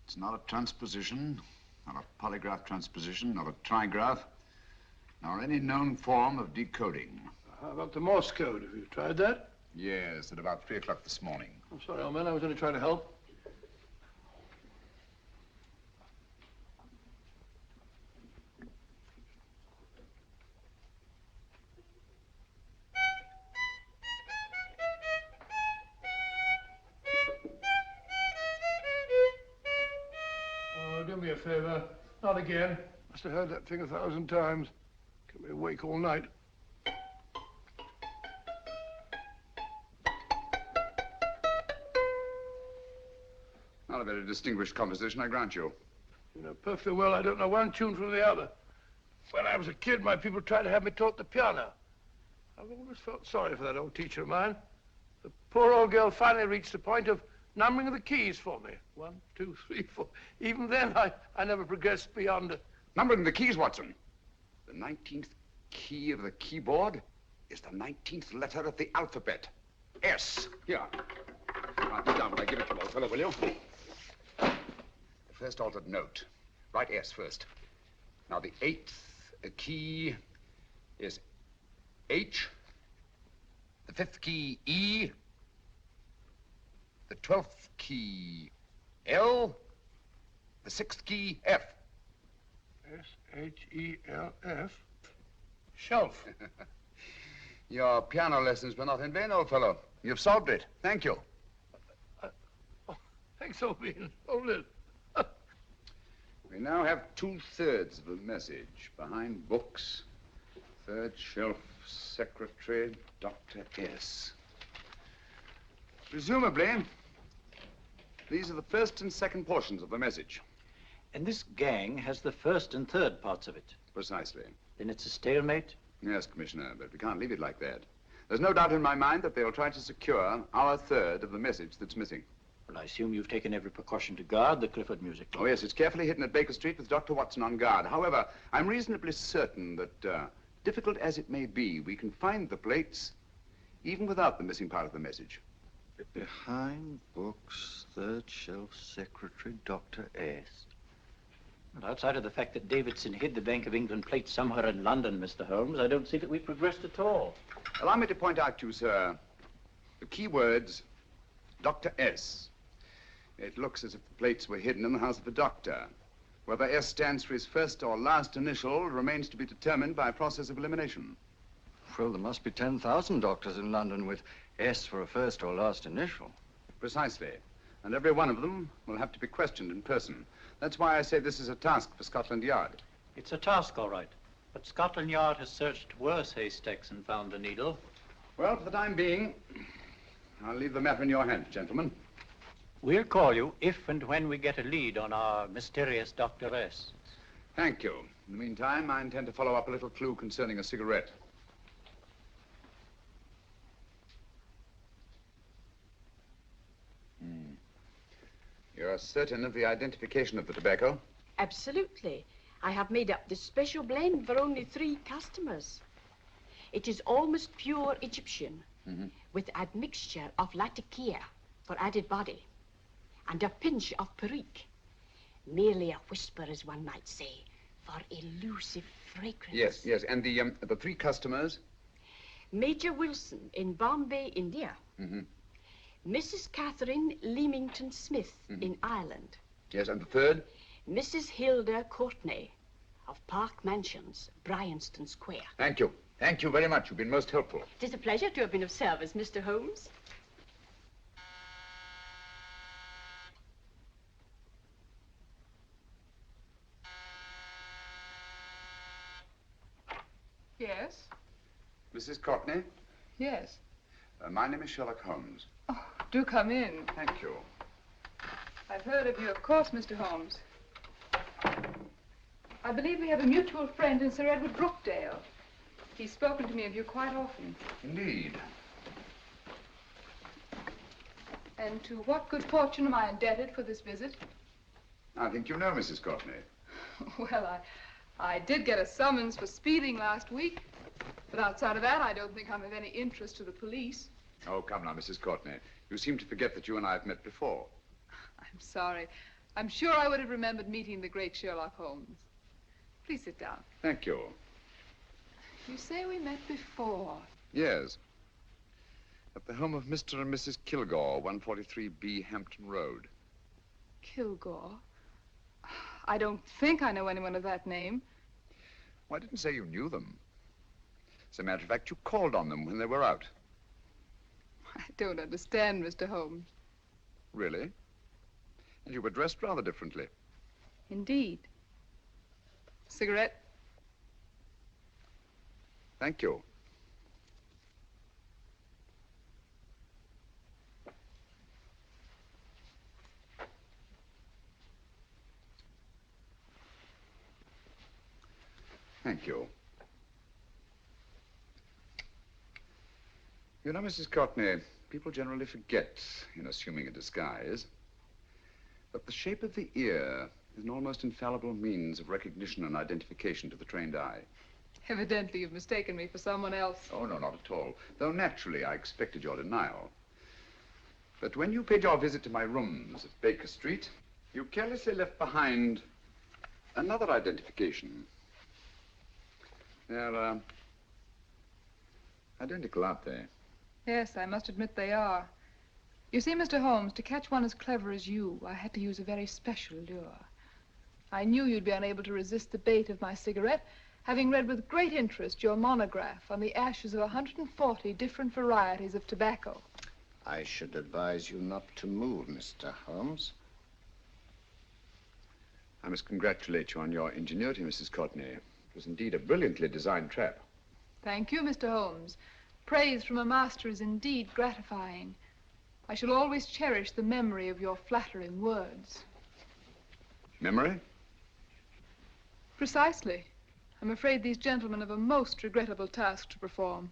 It's not a transposition, not a polygraph transposition, not a trigraph, nor any known form of decoding. How about the Morse code? Have you tried that? Yes, at about 3 o'clock this morning. I'm sorry, old man. I was only trying to help. Oh, do me a favor. Not again. Must have heard that thing 1,000 times. Kept me awake all night. Not a very distinguished composition, I grant you. You know perfectly well I don't know one tune from the other. When I was a kid, my people tried to have me taught the piano. I've always felt sorry for that old teacher of mine. The poor old girl finally reached the point of numbering the keys for me. 1, 2, 3, 4. Even then, I never progressed beyond... Numbering the keys, Watson. The 19th key of the keyboard is the 19th letter of the alphabet. S. Here. Write it down when I give it to you, old fellow, will you? The first altered note. Write S first. Now, the 8th key is H. The 5th key, E. The 12th key, L. The 6th key, F. S-H-E-L-F. Shelf. Your piano lessons were not in vain, old fellow. You've solved it. Thank you. Thanks, old bean. Hold it. We now have 2/3 of the message. Behind books, 3rd shelf, secretary, Dr. S. Presumably, these are the first and second portions of the message. And this gang has the first and third parts of it. Precisely. Then it's a stalemate? Yes, Commissioner, but we can't leave it like that. There's no doubt in my mind that they'll try to secure our third of the message that's missing. Well, I assume you've taken every precaution to guard the Clifford music. Oh, yes, it's carefully hidden at Baker Street with Dr. Watson on guard. However, I'm reasonably certain that, difficult as it may be, we can find the plates even without the missing part of the message. Behind books, 3rd shelf, secretary, Dr. S. Well, outside of the fact that Davidson hid the Bank of England plate somewhere in London, Mr. Holmes, I don't see that we've progressed at all. Allow me to point out to you, sir, the key words Dr. S. It looks as if the plates were hidden in the house of the doctor. Whether S stands for his first or last initial remains to be determined by a process of elimination. Well, there must be 10,000 doctors in London with S for a first or last initial. Precisely. And every one of them will have to be questioned in person. That's why I say this is a task for Scotland Yard. It's a task, all right. But Scotland Yard has searched worse haystacks and found the needle. Well, for the time being, I'll leave the matter in your hands, gentlemen. We'll call you if and when we get a lead on our mysterious Dr. S. Thank you. In the meantime, I intend to follow up a little clue concerning a cigarette. You're certain of the identification of the tobacco? Absolutely. I have made up this special blend for only 3 customers. It is almost pure Egyptian, with admixture of latakia for added body, and a pinch of perique. Merely a whisper, as one might say, for elusive fragrance. Yes. And the 3 customers? Major Wilson in Bombay, India. Mrs. Catherine Leamington Smith in Ireland. Yes, and the 3rd? Mrs. Hilda Courtney of Park Mansions, Bryanston Square. Thank you. Thank you very much. You've been most helpful. It is a pleasure to have been of service, Mr. Holmes. Yes? Mrs. Courtney? Yes. My name is Sherlock Holmes. Oh, do come in. Thank you. I've heard of you, of course, Mr. Holmes. I believe we have a mutual friend in Sir Edward Brookdale. He's spoken to me of you quite often. Indeed. And to what good fortune am I indebted for this visit? I think you know Mrs. Courtney. Well, I did get a summons for speeding last week. But outside of that, I don't think I'm of any interest to the police. Oh, come now, Mrs. Courtney. You seem to forget that you and I have met before. I'm sorry. I'm sure I would have remembered meeting the great Sherlock Holmes. Please sit down. Thank you. You say we met before. Yes. At the home of Mr. and Mrs. Kilgore, 143B Hampton Road. Kilgore? I don't think I know anyone of that name. Well, I didn't say you knew them. As a matter of fact, you called on them when they were out. I don't understand, Mr. Holmes. Really? And you were dressed rather differently. Indeed. Cigarette? Thank you. Thank you. You know, Mrs. Courtney, people generally forget, in assuming a disguise, that the shape of the ear is an almost infallible means of recognition and identification to the trained eye. Evidently, you've mistaken me for someone else. Oh, no, not at all. Though naturally, I expected your denial. But when you paid your visit to my rooms at Baker Street, you carelessly left behind another identification. They're, identical, aren't they? Yes, I must admit they are. You see, Mr. Holmes, to catch one as clever as you, I had to use a very special lure. I knew you'd be unable to resist the bait of my cigarette, having read with great interest your monograph on the ashes of 140 different varieties of tobacco. I should advise you not to move, Mr. Holmes. I must congratulate you on your ingenuity, Mrs. Courtney. It was indeed a brilliantly designed trap. Thank you, Mr. Holmes. Praise from a master is indeed gratifying. I shall always cherish the memory of your flattering words. Memory? Precisely. I'm afraid these gentlemen have a most regrettable task to perform.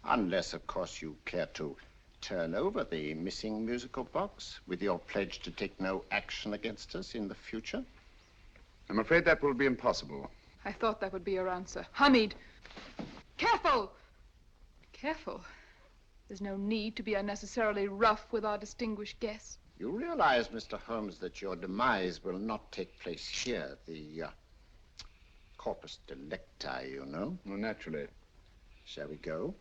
Unless, of course, you care to turn over the missing musical box with your pledge to take no action against us in the future. I'm afraid that will be impossible. I thought that would be your answer. Hamid! Careful! Careful. There's no need to be unnecessarily rough with our distinguished guest. You realize, Mr. Holmes, that your demise will not take place here. The corpus delicti, you know. Well, naturally. Shall we go?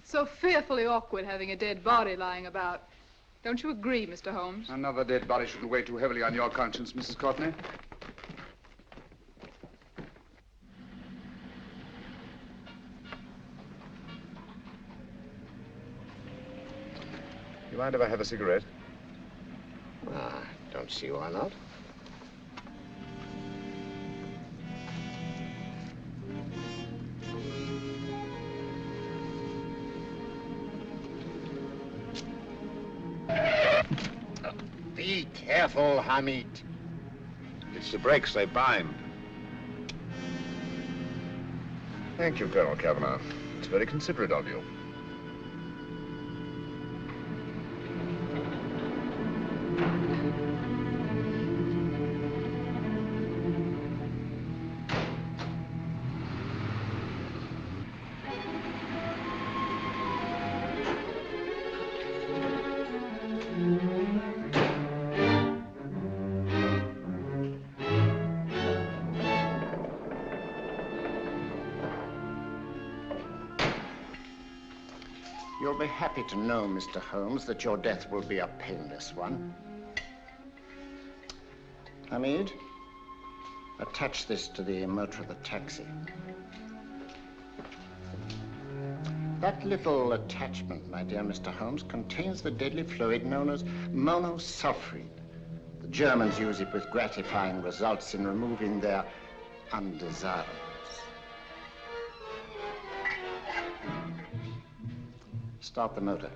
So fearfully awkward having a dead body lying about. Don't you agree, Mr. Holmes? Another dead body shouldn't weigh too heavily on your conscience, Mrs. Courtney. You mind if I have a cigarette? Don't see why not. Be careful, Hamid. It's the brakes, they bind. Thank you, Colonel Cavanaugh. It's very considerate of you. You'll be happy to know, Mr. Holmes, that your death will be a painless one. Hamid, attach this to the motor of the taxi. That little attachment, my dear Mr. Holmes, contains the deadly fluid known as monosulfide. The Germans use it with gratifying results in removing their undesirables. Start the motor.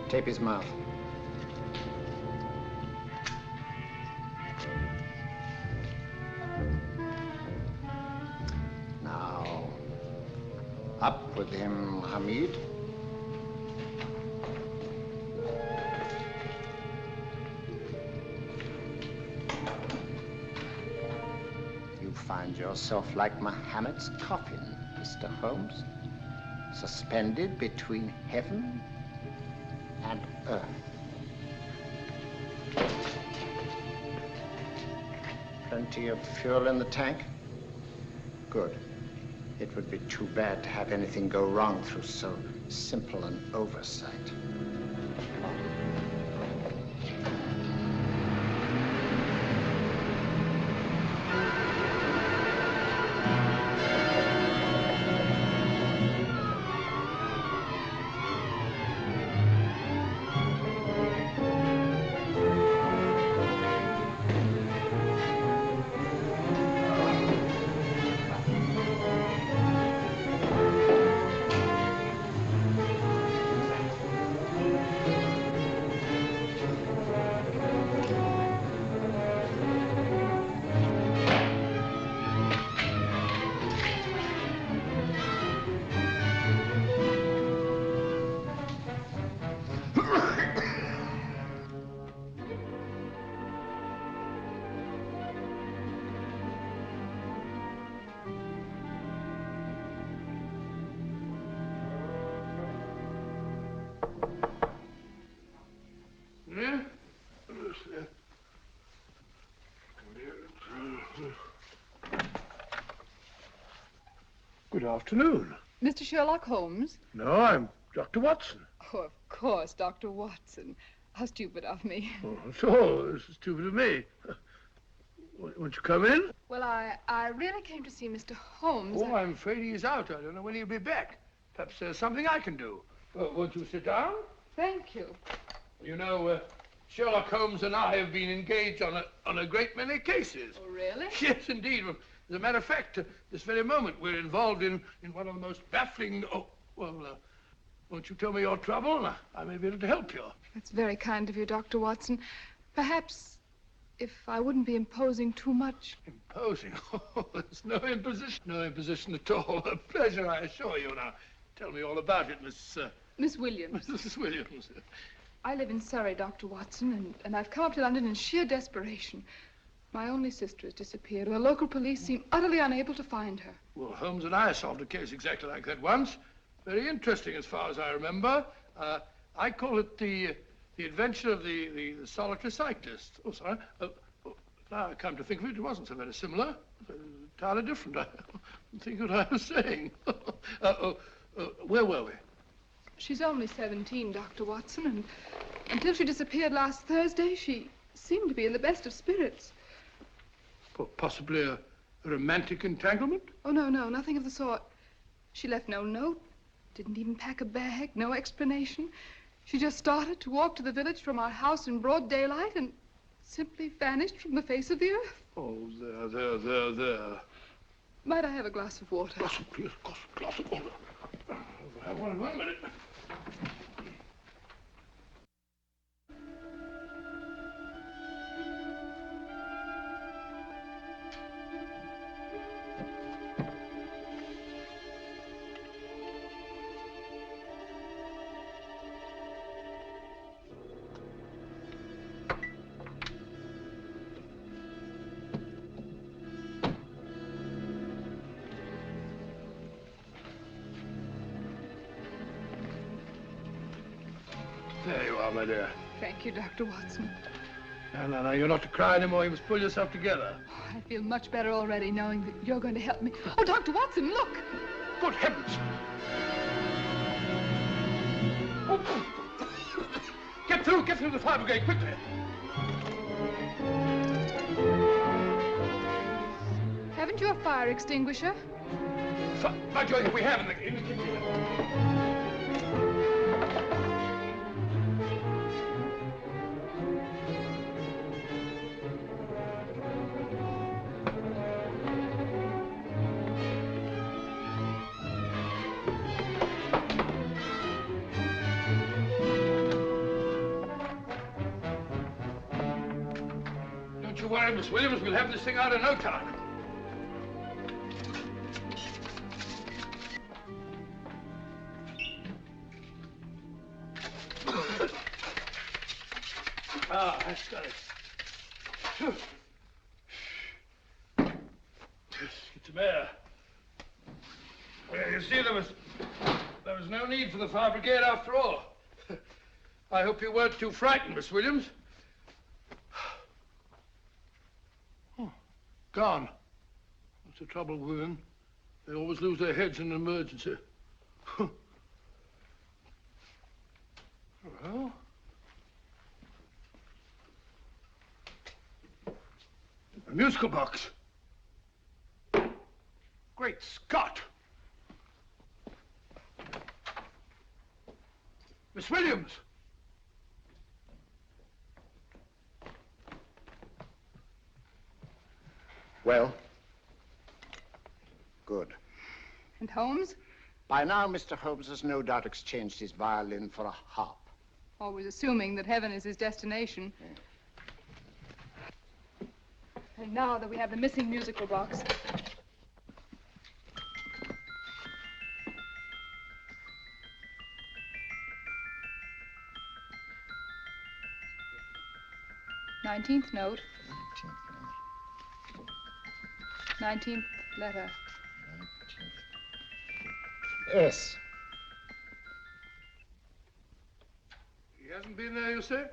Tape his mouth. Now, up with him, Hamid. You find yourself like Muhammad's coffin, Mr. Holmes, suspended between heaven and earth. Plenty of fuel in the tank? Good. It would be too bad to have anything go wrong through so simple an oversight. Good afternoon. Mr. Sherlock Holmes? No, I'm Dr. Watson. Oh, of course, Dr. Watson. How stupid of me. Oh, so, this is stupid of me. Won't you come in? Well, I really came to see Mr. Holmes. Oh, I'm afraid he's out. I don't know when he'll be back. Perhaps there's something I can do. Won't you sit down? Thank you. You know, Sherlock Holmes and I have been engaged on a great many cases. Oh, really? Yes, indeed. As a matter of fact, this very moment, we're involved in one of the most baffling... Oh, well, won't you tell me your trouble? I may be able to help you. That's very kind of you, Dr. Watson. Perhaps if I wouldn't be imposing too much. Imposing? Oh, there's no imposition. No imposition at all. A pleasure, I assure you. Now, tell me all about it, Miss Williams. Mrs. Williams. I live in Surrey, Dr. Watson, and I've come up to London in sheer desperation. My only sister has disappeared, and the local police seem utterly unable to find her. Well, Holmes and I solved a case exactly like that once. Very interesting as far as I remember. I call it the adventure of the solitary cyclist. Oh, sorry. Now I come to think of it, it wasn't so very similar. Entirely different. I don't think what I was saying. Where were we? She's only 17, Dr. Watson, and until she disappeared last Thursday, she seemed to be in the best of spirits. Possibly a romantic entanglement? Oh, no, nothing of the sort. She left no note, didn't even pack a bag, no explanation. She just started to walk to the village from our house in broad daylight and simply vanished from the face of the earth. Oh, there. Might I have a glass of water? Glass of water. Have one minute. There you are, my dear. Thank you, Dr. Watson. No, you're not to cry anymore. You must pull yourself together. I feel much better already knowing that you're going to help me. Oh, Dr. Watson, look! Good heavens! Oh. Get through the fire brigade, quickly! Haven't you a fire extinguisher? By George, we have in the kitchen. Don't you worry, Miss Williams. We'll have this thing out in no time. That's got it. Get some air. Well, you see, there was no need for the fire brigade after all. I hope you weren't too frightened, Miss Williams. Oh, gone. That's the trouble with women. They always lose their heads in an emergency. Well. A musical box. Great Scott! Miss Williams! Well? Good. And Holmes? By now, Mr. Holmes has no doubt exchanged his violin for a harp. Always assuming that heaven is his destination. And now that we have the missing musical box. Nineteenth note. 19th letter. Yes. He hasn't been there, you say?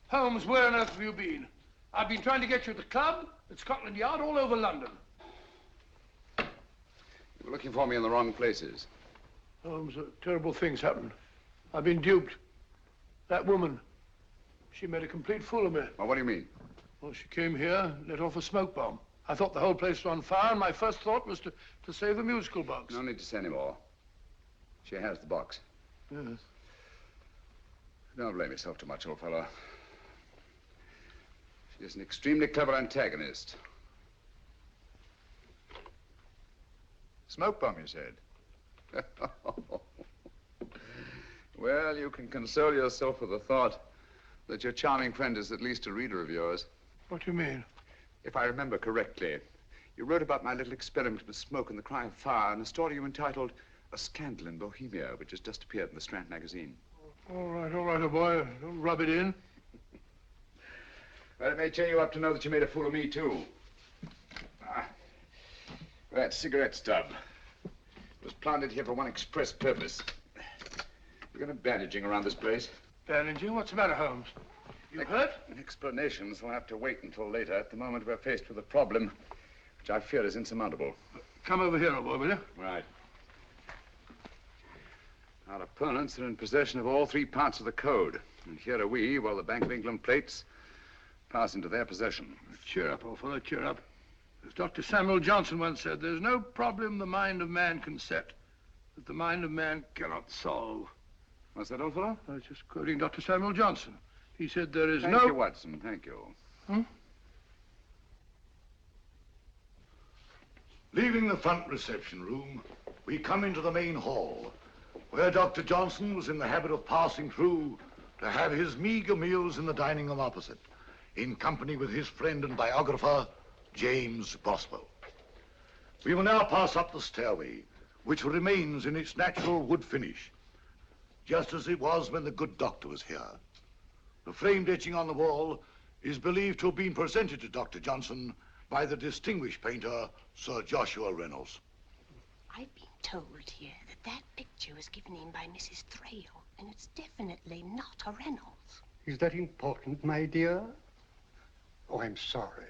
Holmes, where on earth have you been? I've been trying to get you at the club, at Scotland Yard, all over London. You were looking for me in the wrong places. Holmes, terrible things happened. I've been duped. That woman, she made a complete fool of me. Well, what do you mean? Well, she came here, let off a smoke bomb. I thought the whole place was on fire, and my first thought was to save the musical box. No need to say any more. She has the box. Yes. Don't blame yourself too much, old fellow. She's an extremely clever antagonist. Smoke bomb, you said? Well, you can console yourself with the thought that your charming friend is at least a reader of yours. What do you mean? If I remember correctly, you wrote about my little experiment with smoke and the cry of fire in a story you entitled A Scandal in Bohemia, which has just appeared in the Strand magazine. All right, old boy. Don't rub it in. Well, it may cheer you up to know that you made a fool of me, too. That cigarette stub was planted here for one express purpose. You're going to bandaging around this place. Bandaging? What's the matter, Holmes? You hurt? Explanations will have to wait until later. At the moment, we're faced with a problem which I fear is insurmountable. Come over here, old boy, will you? Right. Our opponents are in possession of all three parts of the code. And here are we, while the Bank of England plates pass into their possession. Cheer up, old fellow, cheer up. As Dr. Samuel Johnson once said, there's no problem the mind of man can set that the mind of man cannot solve. What's that, old fellow? I was just quoting Dr. Samuel Johnson. He said there is Thank you, Watson. Thank you. Leaving the front reception room, we come into the main hall, where Dr. Johnson was in the habit of passing through to have his meager meals in the dining room opposite, in company with his friend and biographer, James Boswell. We will now pass up the stairway, which remains in its natural wood finish, just as it was when the good doctor was here. The framed etching on the wall is believed to have been presented to Dr. Johnson by the distinguished painter, Sir Joshua Reynolds. I've been told here that picture was given in by Mrs. Thrale, and it's definitely not a Reynolds. Is that important, my dear? Oh, I'm sorry.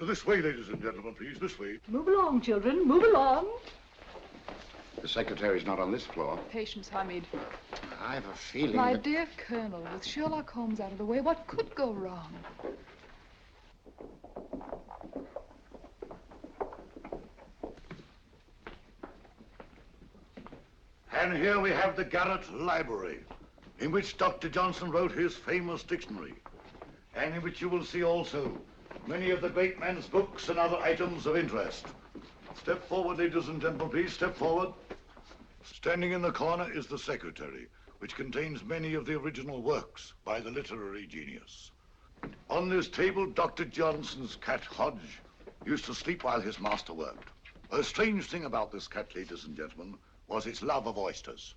This way, ladies and gentlemen, please, this way. Move along, children, move along. The secretary's not on this floor. Patience, Hamid. I have a feeling My that... dear Colonel, with Sherlock Holmes out of the way, what could go wrong? And here we have the Garrett Library, in which Dr. Johnson wrote his famous dictionary, and in which you will see also many of the great man's books and other items of interest. Step forward, ladies and gentlemen, please, step forward. Standing in the corner is the secretary, which contains many of the original works by the literary genius. On this table, Dr. Johnson's cat, Hodge, used to sleep while his master worked. A strange thing about this cat, ladies and gentlemen, was its love of oysters.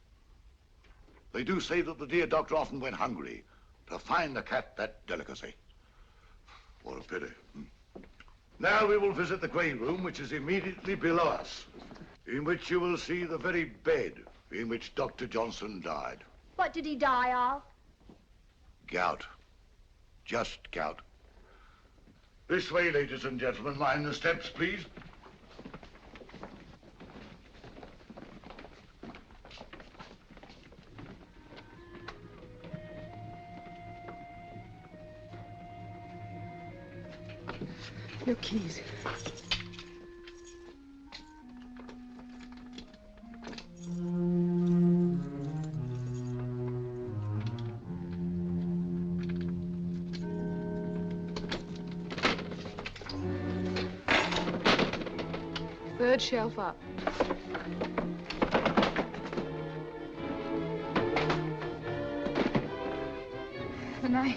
They do say that the dear doctor often went hungry to find the cat that delicacy. What a pity. Now we will visit the grey room, which is immediately below us, in which you will see the very bed in which Dr. Johnson died. What did he die of? Gout. Just gout. This way, ladies and gentlemen. Mind the steps, please. Your keys. Third shelf up. The knife.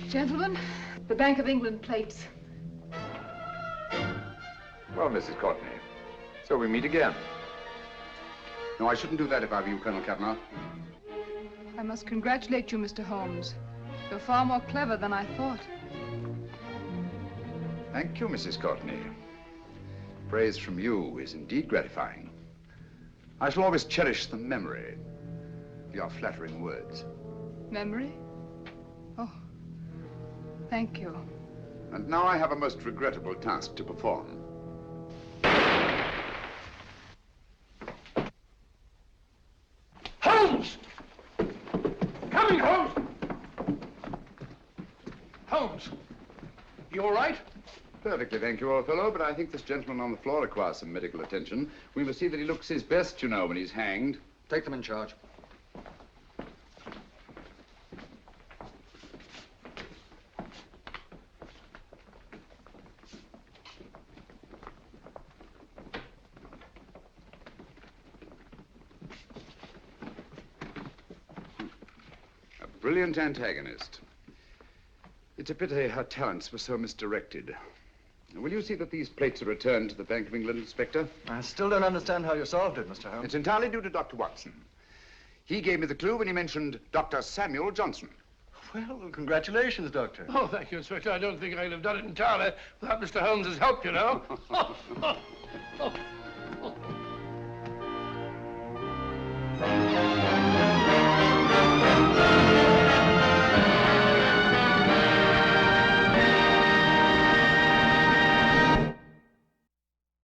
Gentlemen, the Bank of England plates. Well, Mrs. Courtney, so we meet again. No, I shouldn't do that if I were you, Colonel Cavanaugh. I must congratulate you, Mr. Holmes. You're far more clever than I thought. Thank you, Mrs. Courtney. Praise from you is indeed gratifying. I shall always cherish the memory of your flattering words. Memory? Oh, thank you. And now I have a most regrettable task to perform. Holmes! Coming, Holmes! Holmes, you all right? Perfectly, thank you, old fellow, but I think this gentleman on the floor requires some medical attention. We must see that he looks his best, you know, when he's hanged. Take them in charge. A brilliant antagonist. It's a pity her talents were so misdirected. Will you see that these plates are returned to the Bank of England, Inspector? I still don't understand how you solved it, Mr. Holmes. It's entirely due to Dr. Watson. He gave me the clue when he mentioned Dr. Samuel Johnson. Well, congratulations, Doctor. Oh, thank you, Inspector. I don't think I'd have done it entirely without Mr. Holmes's help, you know.